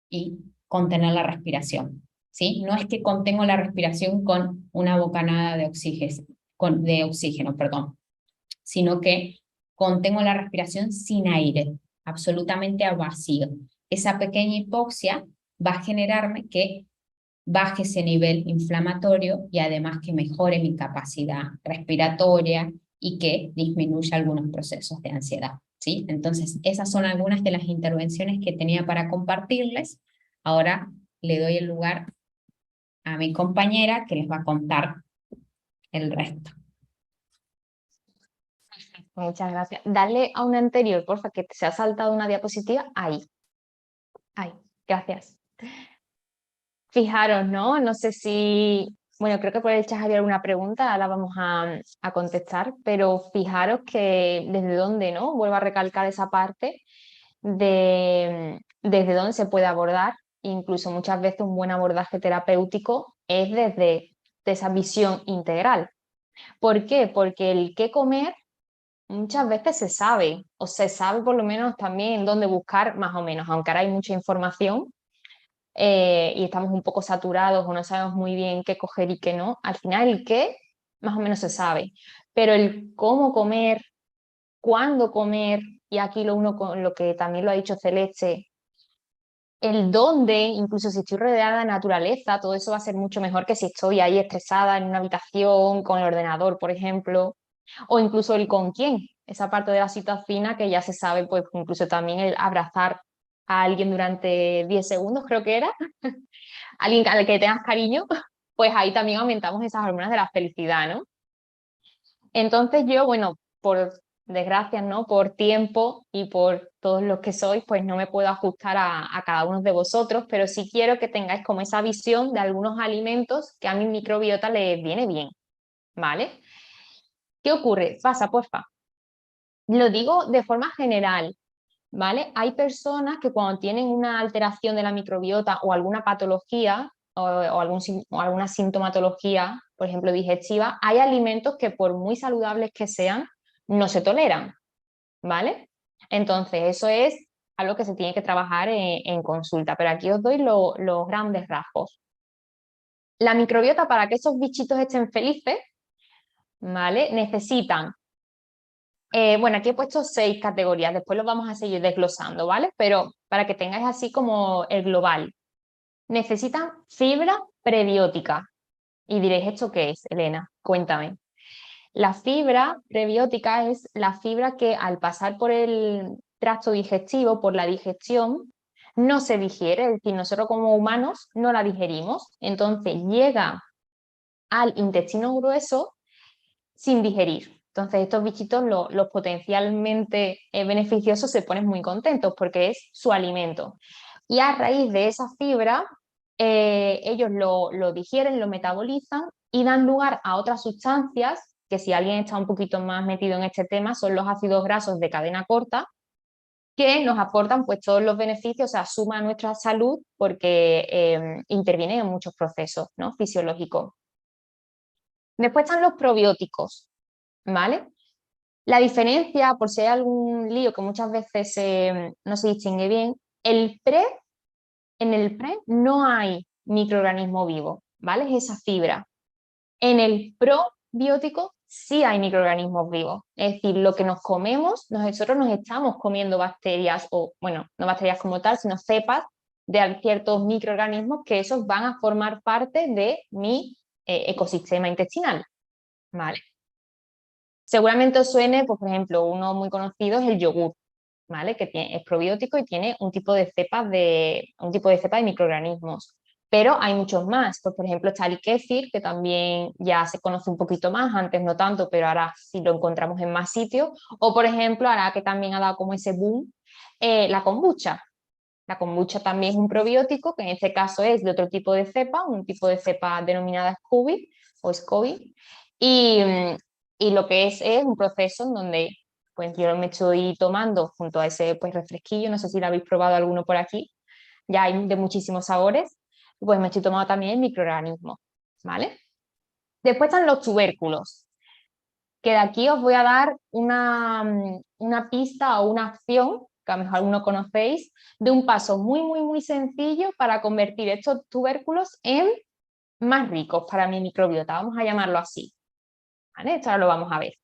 A: y contener la respiración, ¿sí? No es que contengo la respiración con una bocanada de oxígeno, perdón, sino que contengo la respiración sin aire, absolutamente a vacío. Esa pequeña hipoxia va a generarme que baje ese nivel inflamatorio y además que mejore mi capacidad respiratoria y que disminuya algunos procesos de ansiedad, ¿sí? Entonces, esas son algunas de las intervenciones que tenía para compartirles. Ahora le doy el lugar a mi compañera que les va a contar el resto.
B: Muchas gracias. Dale a una anterior, porfa, que se ha saltado una diapositiva. Ahí. Ahí. Gracias. Fijaros, ¿no? No sé si, bueno, creo que por el chat había alguna pregunta, ahora vamos a contestar, pero fijaros que desde dónde, ¿no? Vuelvo a recalcar esa parte de desde dónde se puede abordar, incluso muchas veces un buen abordaje terapéutico es desde de esa visión integral. ¿Por qué? Porque el qué comer muchas veces se sabe, o se sabe por lo menos también dónde buscar más o menos, aunque ahora hay mucha información y estamos un poco saturados o no sabemos muy bien qué coger y qué no, al final el qué más o menos se sabe, pero el cómo comer, cuándo comer, y aquí lo uno con lo que también lo ha dicho Celeste, el dónde, incluso si estoy rodeada de naturaleza, todo eso va a ser mucho mejor que si estoy ahí estresada en una habitación con el ordenador, por ejemplo, o incluso el con quién, esa parte de la citocina que ya se sabe, pues incluso también el abrazar a alguien durante 10 segundos, creo que era, alguien al que tengas cariño, pues ahí también aumentamos esas hormonas de la felicidad, ¿no? Entonces yo, bueno, por desgracia, ¿no? Por tiempo y por todos los que sois, pues no me puedo ajustar a cada uno de vosotros, pero sí quiero que tengáis como esa visión de algunos alimentos que a mi microbiota le viene bien, ¿vale? ¿Qué ocurre? Pasa, porfa. Lo digo de forma general, ¿vale? Hay personas que cuando tienen una alteración de la microbiota o alguna patología o alguna sintomatología, por ejemplo, digestiva, hay alimentos que por muy saludables que sean, no se toleran, ¿vale? Entonces, eso es algo que se tiene que trabajar en consulta, pero aquí os doy los grandes rasgos. La microbiota, para que esos bichitos estén felices, ¿vale? Necesitan bueno, aquí he puesto 6 categorías, después los vamos a seguir desglosando, ¿vale? Pero para que tengáis así como el global. Necesitan fibra prebiótica. Y diréis, ¿esto qué es, Elena? Cuéntame. La fibra prebiótica es la fibra que al pasar por el tracto digestivo, por la digestión, no se digiere, es decir, nosotros como humanos no la digerimos, entonces llega al intestino grueso sin digerir. Entonces estos bichitos, los potencialmente beneficiosos, se ponen muy contentos porque es su alimento. Y a raíz de esa fibra, ellos lo digieren, lo metabolizan y dan lugar a otras sustancias que, si alguien está un poquito más metido en este tema, son los ácidos grasos de cadena corta, que nos aportan pues todos los beneficios, o sea, suma a nuestra salud porque intervienen en muchos procesos, ¿no? Fisiológicos. Después están los probióticos, ¿vale? La diferencia, por si hay algún lío que muchas veces no se distingue bien, en el pre no hay microorganismo vivo, ¿vale? Es esa fibra. En el probiótico sí hay microorganismos vivos, es decir, lo que nos comemos, nosotros nos estamos comiendo bacterias, o bueno, no bacterias como tal, sino cepas de ciertos microorganismos que esos van a formar parte de mi ecosistema intestinal, ¿vale? Seguramente os suene, pues, por ejemplo, uno muy conocido es el yogur, ¿vale? Que es probiótico y tiene un tipo de cepa de microorganismos. Pero hay muchos más. Pues, por ejemplo, está el kéfir, que también ya se conoce un poquito más, antes no tanto, pero ahora sí lo encontramos en más sitios. O, por ejemplo, ahora que también ha dado como ese boom, la kombucha. La kombucha también es un probiótico, que en este caso es de otro tipo de cepa, un tipo de cepa denominada SCOBY o SCOBY. Y lo que es un proceso en donde pues yo me estoy tomando junto a ese pues refresquillo, no sé si lo habéis probado alguno por aquí, ya hay de muchísimos sabores, pues me estoy tomando también el microorganismo, ¿vale? Después están los tubérculos, que de aquí os voy a dar una pista o una acción, que a lo mejor alguno conocéis, de un paso muy, muy, muy sencillo para convertir estos tubérculos en más ricos para mi microbiota, vamos a llamarlo así, ¿vale? Esto ahora lo vamos a ver.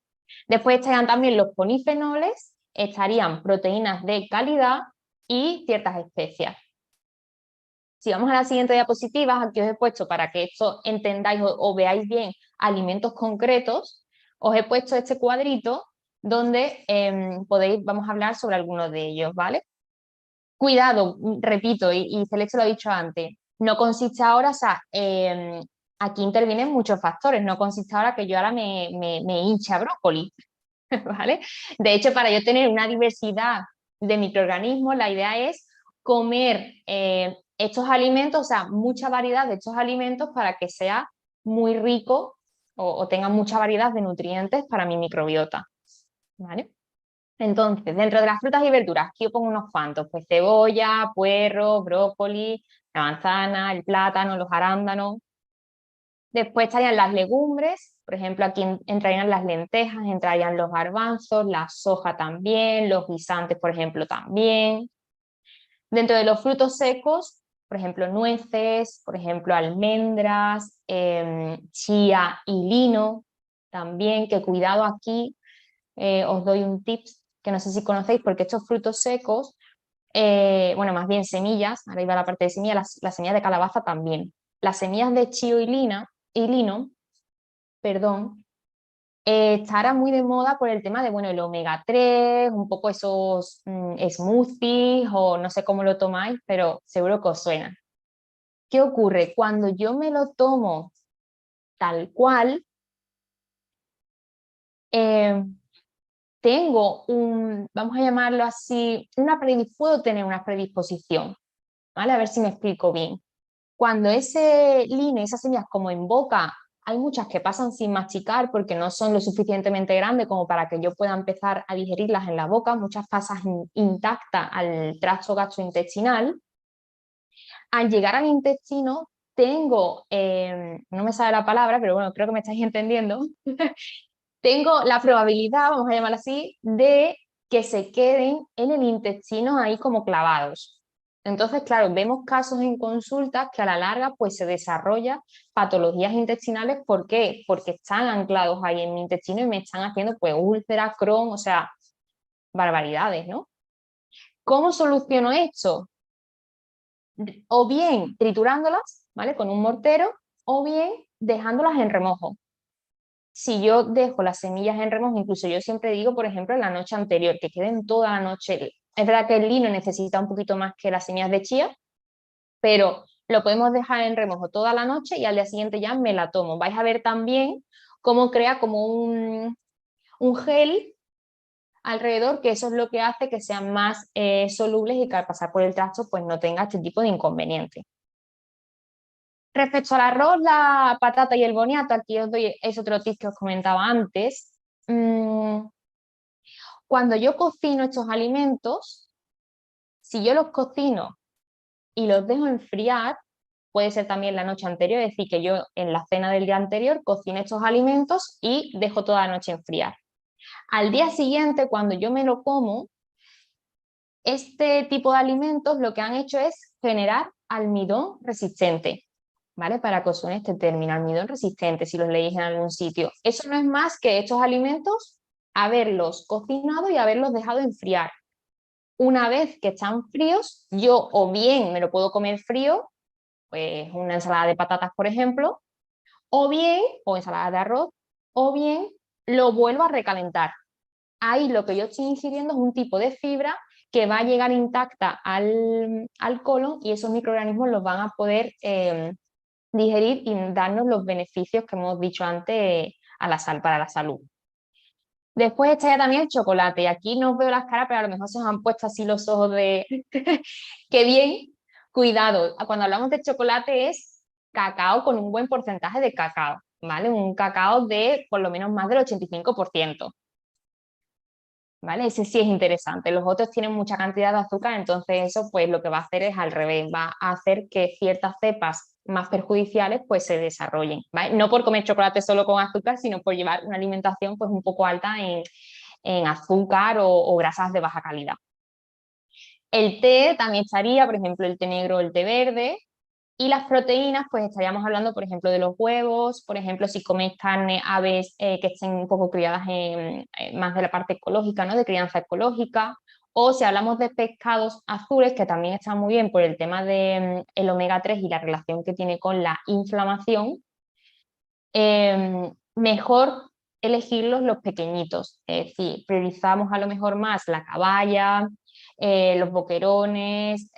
B: Después estarían también los polifenoles, estarían proteínas de calidad y ciertas especias. Si vamos a la siguiente diapositiva, aquí os he puesto, para que esto entendáis o veáis bien alimentos concretos, os he puesto este cuadrito donde vamos a hablar sobre algunos de ellos, ¿vale? Cuidado, repito, y Celeste lo ha dicho antes, no consiste ahora, o sea, aquí intervienen muchos factores, no consiste ahora que yo ahora me hinche a brócoli, ¿vale? De hecho, para yo tener una diversidad de microorganismos, la idea es comer estos alimentos, o sea, mucha variedad de estos alimentos para que sea muy rico o tenga mucha variedad de nutrientes para mi microbiota, ¿vale? Entonces, dentro de las frutas y verduras, aquí yo pongo unos cuantos, pues cebolla, puerro, brócoli, la manzana, el plátano, los arándanos. Después estarían las legumbres, por ejemplo, aquí entrarían las lentejas, entrarían los garbanzos, la soja también, los guisantes, por ejemplo, también. Dentro de los frutos secos, por ejemplo, nueces, por ejemplo, almendras, chía y lino, también, que cuidado aquí, os doy un tips que no sé si conocéis, porque estos frutos secos, bueno, más bien semillas, ahora iba la parte de semillas, las semillas de calabaza también. Las semillas de chío y lino, perdón, estará muy de moda por el tema de, bueno, el omega 3, un poco esos smoothies o no sé cómo lo tomáis, pero seguro que os suena. ¿Qué ocurre? Cuando yo me lo tomo tal cual, eh, tengo vamos a llamarlo así, puedo tener una predisposición, ¿vale? A ver si me explico bien. Cuando ese lino, esas semillas como en boca, hay muchas que pasan sin masticar porque no son lo suficientemente grandes como para que yo pueda empezar a digerirlas en la boca, muchas pasan intactas al tracto gastrointestinal. Al llegar al intestino tengo, no me sale la palabra, pero bueno, creo que me estáis entendiendo, tengo la probabilidad, vamos a llamarla así, de que se queden en el intestino ahí como clavados. Entonces, claro, vemos casos en consultas que a la larga pues se desarrollan patologías intestinales. ¿Por qué? Porque están anclados ahí en mi intestino y me están haciendo pues úlceras, Crohn, o sea, barbaridades, ¿no? ¿Cómo soluciono esto? O bien triturándolas, ¿vale? Con un mortero, o bien dejándolas en remojo. Si yo dejo las semillas en remojo, incluso yo siempre digo, por ejemplo, la noche anterior, que queden toda la noche. Es verdad que el lino necesita un poquito más que las semillas de chía, pero lo podemos dejar en remojo toda la noche y al día siguiente ya me la tomo. Vais a ver también cómo crea como un gel alrededor, que eso es lo que hace que sean más solubles y que al pasar por el tracto pues no tenga este tipo de inconveniente. Respecto al arroz, la patata y el boniato, aquí os doy, es otro tip que os comentaba antes. Cuando yo cocino estos alimentos, si yo los cocino y los dejo enfriar, puede ser también la noche anterior, es decir, que yo en la cena del día anterior cocine estos alimentos y dejo toda la noche enfriar. Al día siguiente, cuando yo me lo como, este tipo de alimentos lo que han hecho es generar almidón resistente, ¿vale? Para que os suene este término, almidón resistente, si los leéis en algún sitio. Eso no es más que estos alimentos, haberlos cocinado y haberlos dejado enfriar. Una vez que están fríos, yo o bien me lo puedo comer frío, pues una ensalada de patatas, por ejemplo, o bien, o ensalada de arroz, o bien lo vuelvo a recalentar. Ahí lo que yo estoy ingiriendo es un tipo de fibra que va a llegar intacta al colon y esos microorganismos los van a poder digerir y darnos los beneficios que hemos dicho antes a para la salud. Después está ya también el chocolate, y aquí no os veo las caras, pero a lo mejor se os han puesto así los ojos de qué bien. Cuidado, cuando hablamos de chocolate es cacao con un buen porcentaje de cacao, ¿vale? Un cacao de por lo menos más del 85%. ¿Vale? Ese sí es interesante. Los otros tienen mucha cantidad de azúcar, entonces eso pues lo que va a hacer es al revés, va a hacer que ciertas cepas más perjudiciales pues se desarrollen, ¿vale? No por comer chocolate solo con azúcar, sino por llevar una alimentación pues un poco alta en azúcar o grasas de baja calidad. El té también estaría, por ejemplo, el té negro o el té verde. Y las proteínas, pues estaríamos hablando, por ejemplo, de los huevos, por ejemplo, si coméis carne, aves que estén un poco criadas más de la parte ecológica, ¿no? De crianza ecológica. O si hablamos de pescados azules, que también están muy bien por el tema del el omega 3 y la relación que tiene con la inflamación, mejor elegirlos los pequeñitos. Es decir, priorizamos a lo mejor más la caballa, los boquerones,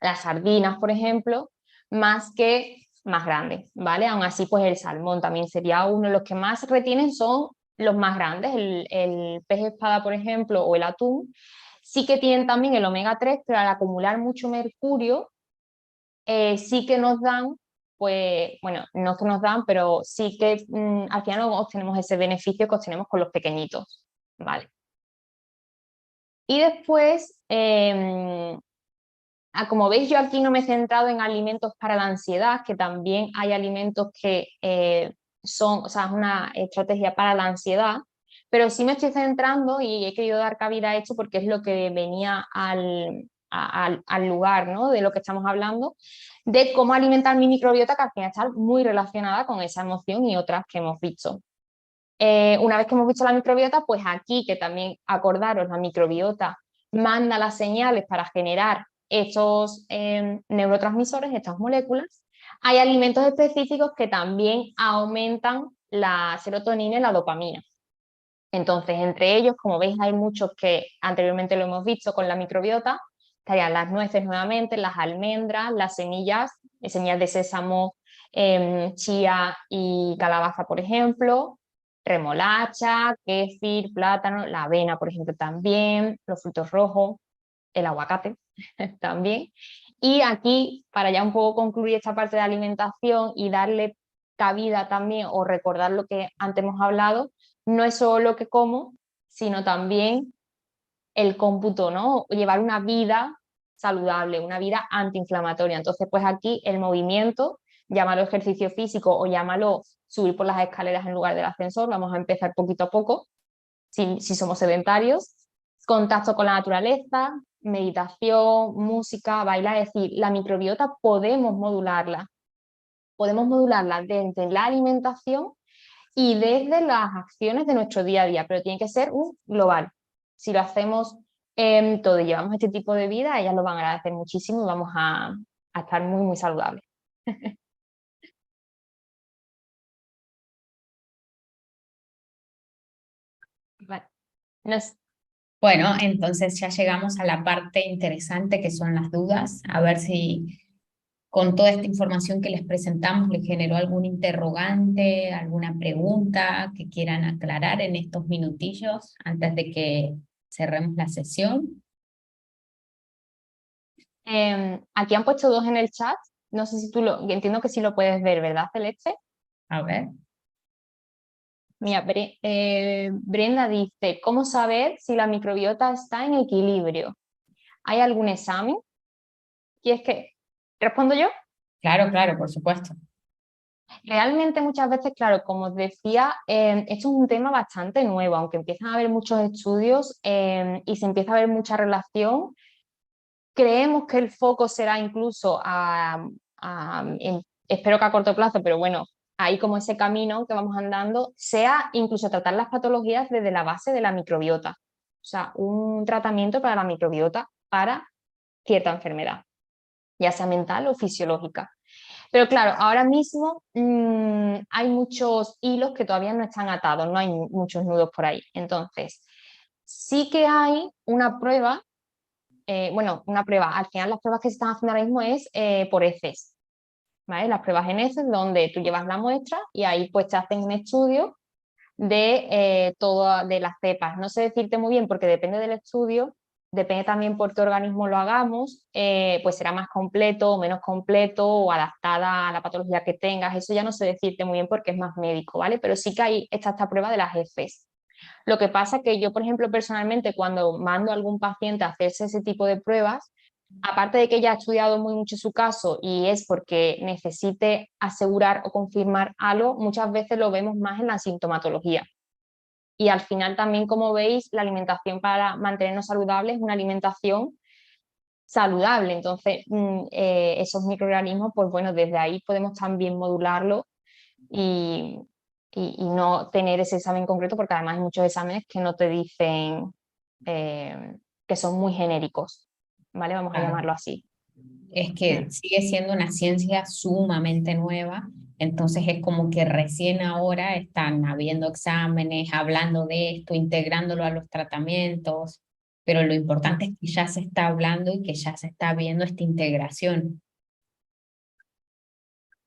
B: las sardinas, por ejemplo, más que más grandes, ¿vale? Aún así, pues el salmón también sería uno. Los que más retienen son los más grandes, el pez espada, por ejemplo, o el atún. Sí que tienen también el omega 3, pero al acumular mucho mercurio, sí que nos dan, pues, bueno, no es que nos dan, pero sí que al final obtenemos ese beneficio que obtenemos con los pequeñitos, ¿vale? Y después, como veis, yo aquí no me he centrado en alimentos para la ansiedad, que también hay alimentos que son, o sea, es una estrategia para la ansiedad, pero sí me estoy centrando y he querido dar cabida a esto porque es lo que venía al lugar, ¿no? De lo que estamos hablando, de cómo alimentar mi microbiota, que al final está muy relacionada con esa emoción y otras que hemos visto. Una vez que hemos visto la microbiota, pues aquí, que también acordaros, la microbiota manda las señales para generar estos neurotransmisores, estas moléculas. Hay alimentos específicos que también aumentan la serotonina y la dopamina. Entonces, entre ellos, como veis, hay muchos que anteriormente lo hemos visto con la microbiota, estarían las nueces nuevamente, las almendras, las semillas de sésamo, chía y calabaza, por ejemplo, remolacha, kéfir, plátano, la avena, por ejemplo, también, los frutos rojos, el aguacate también. Y aquí, para ya un poco concluir esta parte de alimentación y darle cabida también o recordar lo que antes hemos hablado, no es solo lo que como, sino también el cómputo, ¿no? Llevar una vida saludable, una vida antiinflamatoria. Entonces, pues aquí el movimiento, llámalo ejercicio físico o llámalo subir por las escaleras en lugar del ascensor, vamos a empezar poquito a poco, si somos sedentarios, contacto con la naturaleza, meditación, música, bailar, es decir, la microbiota podemos modularla desde la alimentación y desde las acciones de nuestro día a día, pero tiene que ser un global. Si lo hacemos todo y llevamos este tipo de vida, ellas lo van a agradecer muchísimo y vamos a estar muy, muy saludables. Vale. Nos,
A: Bueno, entonces ya llegamos a la parte interesante que son las dudas. A ver si con toda esta información que les presentamos les generó algún interrogante, alguna pregunta que quieran aclarar en estos minutillos antes de que cerremos la sesión.
B: aquí han puesto dos en el chat. No sé si entiendo que sí lo puedes ver, ¿verdad, Celeste?
A: A ver.
B: Mira, Brenda dice, ¿cómo saber si la microbiota está en equilibrio? ¿Hay algún examen? ¿Quieres que respondo yo?
A: Claro, claro, por supuesto.
B: Realmente muchas veces, claro, como os decía, esto es un tema bastante nuevo, aunque empiezan a haber muchos estudios y se empieza a ver mucha relación. Creemos que el foco será incluso espero que a corto plazo, pero bueno, ahí como ese camino que vamos andando, sea incluso tratar las patologías desde la base de la microbiota. O sea, un tratamiento para la microbiota para cierta enfermedad, ya sea mental o fisiológica. Pero claro, ahora mismo hay muchos hilos que todavía no están atados, no hay muchos nudos por ahí. Entonces, sí que hay una prueba, una prueba, al final las pruebas que se están haciendo ahora mismo es por heces, ¿vale? Las pruebas en heces donde tú llevas la muestra y ahí pues te hacen un estudio de todas de las cepas. No sé decirte muy bien porque depende del estudio, depende también por qué organismo lo hagamos, pues será más completo o menos completo o adaptada a la patología que tengas. Eso ya no sé decirte muy bien porque es más médico, ¿vale? Pero sí que hay esta prueba de las heces. Lo que pasa es que yo, por ejemplo, personalmente, cuando mando a algún paciente a hacerse ese tipo de pruebas, aparte de que ya ha estudiado muy mucho su caso y es porque necesite asegurar o confirmar algo, muchas veces lo vemos más en la sintomatología. Y al final también, como veis, la alimentación para mantenernos saludables es una alimentación saludable. Entonces, esos microorganismos, pues bueno, desde ahí podemos también modularlo y, y no tener ese examen concreto, porque además hay muchos exámenes que no te dicen que son muy genéricos, ¿vale? Vamos a
A: Claro.
B: llamarlo así.
A: Es que sigue siendo una ciencia sumamente nueva, entonces es como que recién ahora están habiendo exámenes, hablando de esto, integrándolo a los tratamientos, pero lo importante es que ya se está hablando y que ya se está viendo esta integración.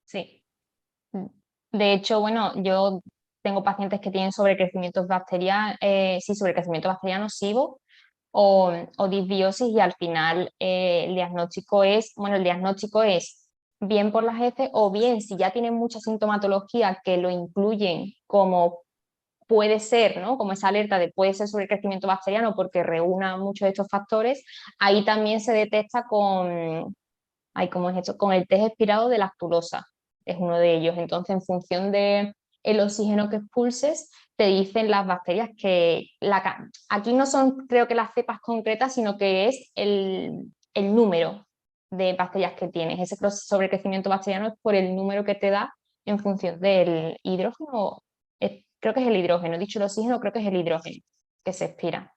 B: Sí. De hecho, bueno, yo tengo pacientes que tienen sobrecrecimiento bacteriano, sí, sobrecrecimiento bacteriano SIBO o disbiosis y al final el diagnóstico es bien por las heces, o bien si ya tienen mucha sintomatología que lo incluyen como puede ser, ¿no? Como esa alerta de puede ser sobrecrecimiento bacteriano porque reúna muchos de estos factores, ahí también se detecta con, ay, ¿cómo es esto? Con el test expirado de lactulosa, es uno de ellos. Entonces, en función de el oxígeno que expulses, te dicen las bacterias que aquí no son, creo que las cepas concretas, sino que es el número de bacterias que tienes. Ese sobrecrecimiento bacteriano es por el número que te da en función del hidrógeno. Creo que es el hidrógeno, he dicho el oxígeno, creo que es el hidrógeno que se expira.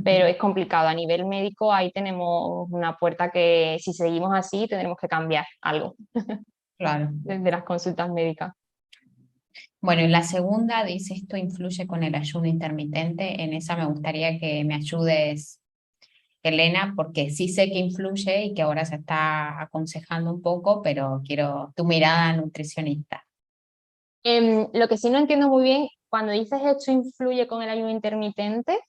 B: Pero es complicado. A nivel médico ahí tenemos una puerta que si seguimos así tendremos que cambiar algo
A: Claro.
B: desde las consultas médicas.
A: Bueno, y la segunda dice, esto influye con el ayuno intermitente. En esa me gustaría que me ayudes, Elena, porque sí sé que influye y que ahora se está aconsejando un poco, pero quiero tu mirada nutricionista.
B: Lo que sí no entiendo muy bien, cuando dices esto influye con el ayuno intermitente,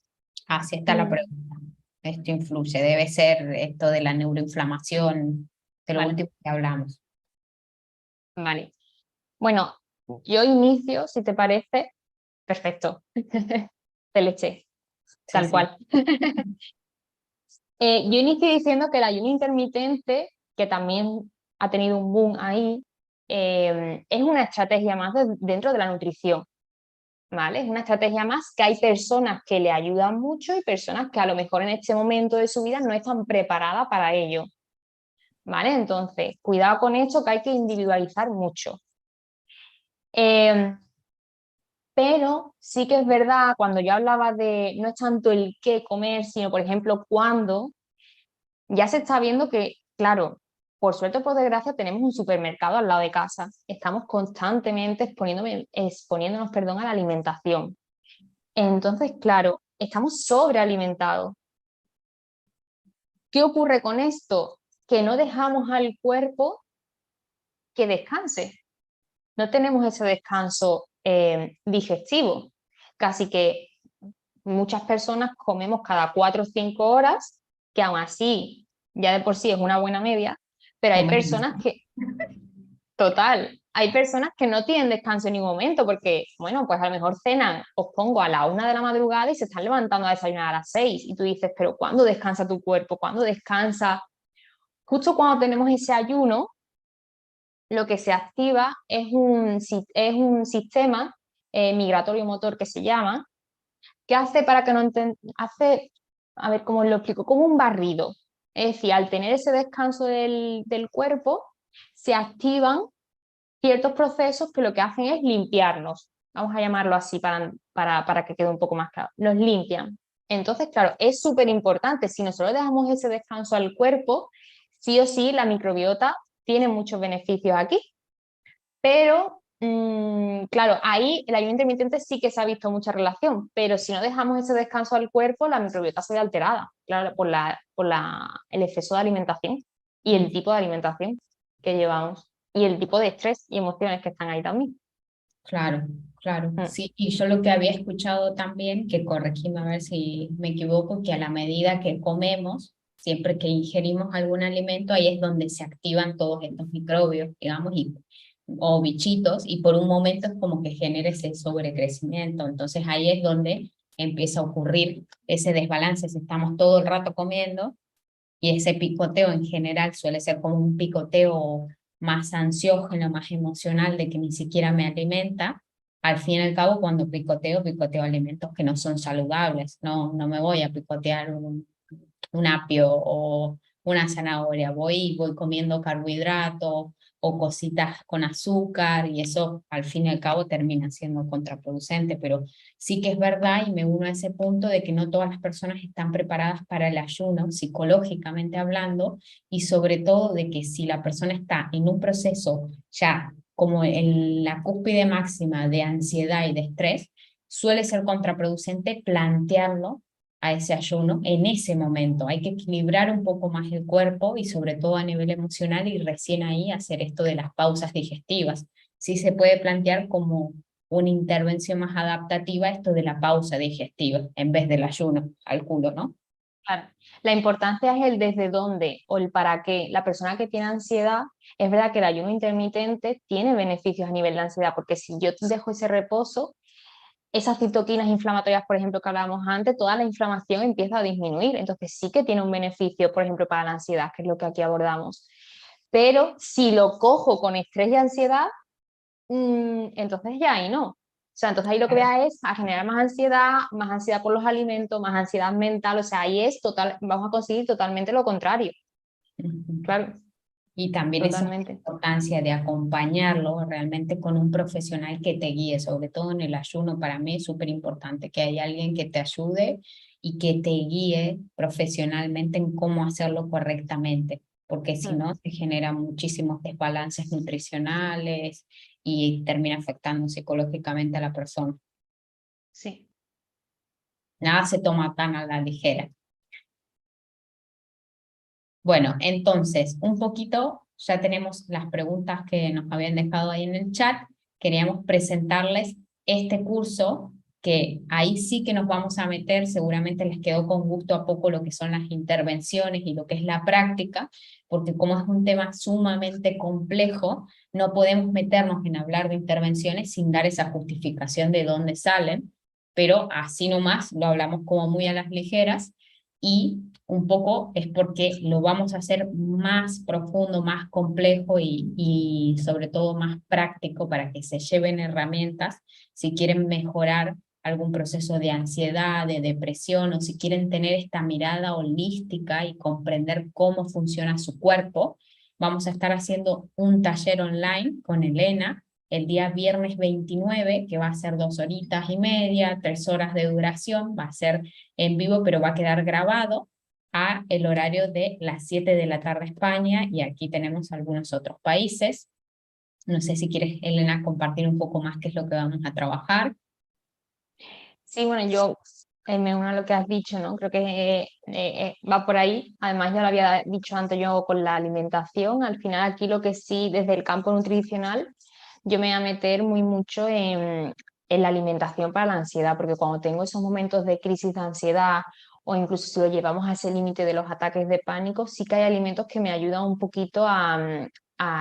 A: Así está la
B: mm,
A: pregunta. Esto influye, debe ser esto de la neuroinflamación, de lo
B: vale,
A: último que hablamos.
B: vale. Bueno, yo inicio, si te parece, perfecto, de leche,
A: Sí,
B: tal
A: sí.
B: cual. Yo inicio diciendo que el ayuno intermitente, que también ha tenido un boom ahí, es una estrategia más dentro de la nutrición, ¿vale? Es una estrategia más que hay personas que le ayudan mucho y personas que a lo mejor en este momento de su vida no están preparadas para ello, ¿vale? Entonces, cuidado con esto que hay que individualizar mucho. Eh, pero sí que es verdad, cuando yo hablaba de no es tanto el qué comer, sino por ejemplo cuándo, ya se está viendo que, claro, por suerte o por desgracia tenemos un supermercado al lado de casa. Estamos constantemente exponiéndonos, perdón, a la alimentación. Entonces, claro, estamos sobrealimentados. ¿Qué ocurre con esto? Que no dejamos al cuerpo que descanse. No tenemos ese descanso digestivo. Casi que muchas personas comemos cada 4 o 5 horas, que aún así ya de por sí es una buena media, pero hay
A: Comer
B: personas
A: mucho.
B: que, total, hay personas que no tienen descanso en ningún momento porque, bueno, pues a lo mejor cenan, os pongo a la 1 de la madrugada y se están levantando a desayunar a las 6 y tú dices, pero ¿cuándo descansa tu cuerpo? ¿Cuándo descansa? Justo cuando tenemos ese ayuno, lo que se activa es un sistema migratorio motor que se llama, que hace para que no hace, a ver cómo lo explico, como un barrido. Es decir, al tener ese descanso del cuerpo, se activan ciertos procesos que lo que hacen es limpiarnos. Vamos a llamarlo así para que quede un poco más claro. Nos limpian. Entonces, claro, es súper importante. Si nosotros dejamos ese descanso al cuerpo, sí o sí la microbiota tiene muchos beneficios aquí. Pero, claro, ahí el ayuno intermitente sí que se ha visto mucha relación, pero si no dejamos ese descanso al cuerpo, la microbiota se ve alterada, claro, el exceso de alimentación y el
A: Mm.
B: tipo de alimentación que llevamos y el tipo de estrés y emociones que están ahí también.
A: Claro, claro,
B: Mm.
A: sí, y yo lo que había escuchado también, que corregime a ver si me equivoco, que a la medida que comemos, siempre que ingerimos algún alimento, ahí es donde se activan todos estos microbios, digamos, o bichitos, y por un momento es como que genera ese sobrecrecimiento, entonces ahí es donde empieza a ocurrir ese desbalance, si estamos todo el rato comiendo, y ese picoteo en general suele ser como un picoteo más ansiógeno, más emocional, de que ni siquiera me alimenta. Al fin y al cabo, cuando picoteo, picoteo alimentos que no son saludables. No, no me voy a picotear un apio o una zanahoria. Voy comiendo carbohidratos o cositas con azúcar y eso al fin y al cabo termina siendo contraproducente, pero sí que es verdad y me uno a ese punto de que no todas las personas están preparadas para el ayuno, psicológicamente hablando, y sobre todo de que si la persona está en un proceso ya como en la cúspide máxima de ansiedad y de estrés, suele ser contraproducente plantearlo a ese ayuno en ese momento. Hay que equilibrar un poco más el cuerpo y sobre todo a nivel emocional y recién ahí hacer esto de las pausas digestivas. Sí se puede plantear como una intervención más adaptativa esto de la pausa digestiva en vez del ayuno, calculo, ¿no?
B: Claro. La importancia es el desde dónde o el para qué. La persona que tiene ansiedad, es verdad que el ayuno intermitente tiene beneficios a nivel de ansiedad, porque si yo dejo ese reposo, esas citoquinas inflamatorias, por ejemplo, que hablábamos antes, toda la inflamación empieza a disminuir. Entonces sí que tiene un beneficio, por ejemplo, para la ansiedad, que es lo que aquí abordamos. Pero si lo cojo con estrés y ansiedad, entonces ya ahí no. O sea, entonces ahí lo que voy
A: Claro.
B: a es a generar más ansiedad por los alimentos, más ansiedad mental, o sea, ahí es total, vamos a conseguir totalmente lo contrario,
A: Ujú.
B: claro,
A: Y también esa
B: totalmente.
A: importancia de acompañarlo realmente con un profesional que te guíe, sobre todo en el ayuno, para mí es súper importante que haya alguien que te ayude y que te guíe profesionalmente en cómo hacerlo correctamente, porque si
B: Mm,
A: no, se generan muchísimos desbalances nutricionales y termina afectando psicológicamente a la persona.
B: sí.
A: Nada se toma tan a la ligera. Bueno, entonces, un poquito, ya tenemos las preguntas que nos habían dejado ahí en el chat. Queríamos presentarles este curso, que ahí sí que nos vamos a meter, seguramente les quedó con gusto a poco lo que son las intervenciones y lo que es la práctica, porque como es un tema sumamente complejo, no podemos meternos en hablar de intervenciones sin dar esa justificación de dónde salen, pero así nomás lo hablamos como muy a las ligeras y un poco es porque lo vamos a hacer más profundo, más complejo y sobre todo más práctico para que se lleven herramientas si quieren mejorar algún proceso de ansiedad, de depresión o si quieren tener esta mirada holística y comprender cómo funciona su cuerpo. Vamos a estar haciendo un taller online con Elena el día viernes 29, que va a ser 2 horitas y media, 3 horas de duración, va a ser en vivo, pero va a quedar grabado a el horario de las 7 de la tarde España y aquí tenemos algunos otros países. No sé si quieres, Elena, compartir un poco más qué es lo que vamos a trabajar.
B: Sí, bueno, yo me uno a lo que has dicho, ¿no? Creo que va por ahí. Además, ya lo había dicho antes yo con la alimentación. Al final, aquí lo que sí, desde el campo nutricional, yo me voy a meter muy mucho en la alimentación para la ansiedad, porque cuando tengo esos momentos de crisis de ansiedad o incluso si lo llevamos a ese límite de los ataques de pánico, sí que hay alimentos que me ayudan un poquito a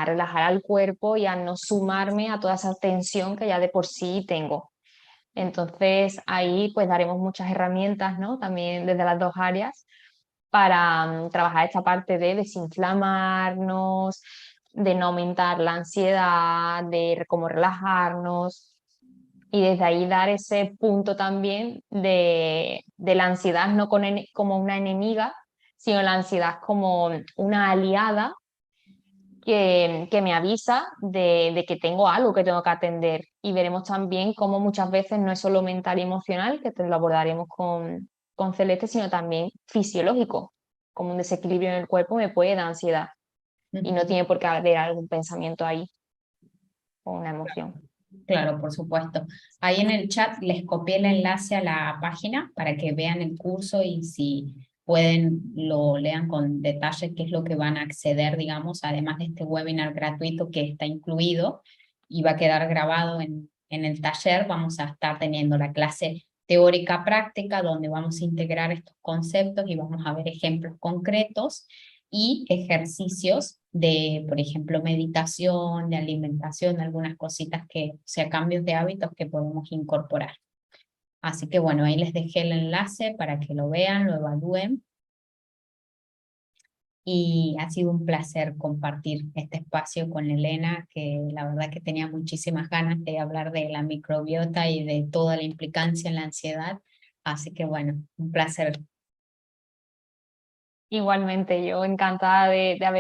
B: relajar al cuerpo y a no sumarme a toda esa tensión que ya de por sí tengo. Entonces ahí pues daremos muchas herramientas, ¿no? También desde las dos áreas para trabajar esta parte de desinflamarnos, de no aumentar la ansiedad, de cómo relajarnos y desde ahí dar ese punto también de la ansiedad no como una enemiga, sino la ansiedad como una aliada que me avisa de que tengo algo que tengo que atender. Y veremos también cómo muchas veces no es solo mental y emocional, que te lo abordaremos con Celeste, sino también fisiológico, como un desequilibrio en el cuerpo me puede dar ansiedad y no
A: Ujú.
B: tiene por qué haber algún pensamiento ahí o una emoción.
A: Claro, por supuesto. Ahí en el chat les copié el enlace a la página para que vean el curso y si pueden lo lean con detalle qué es lo que van a acceder, digamos, además de este webinar gratuito que está incluido y va a quedar grabado en el taller. Vamos a estar teniendo la clase teórica práctica donde vamos a integrar estos conceptos y vamos a ver ejemplos concretos y ejercicios de, por ejemplo, meditación, de alimentación, de algunas cositas que, o sea, cambios de hábitos que podemos incorporar. Así que bueno, ahí les dejé el enlace para que lo vean, lo evalúen. Y ha sido un placer compartir este espacio con Elena, que la verdad que tenía muchísimas ganas de hablar de la microbiota y de toda la implicancia en la ansiedad. Así que bueno, un placer.
B: Igualmente, yo encantada de haber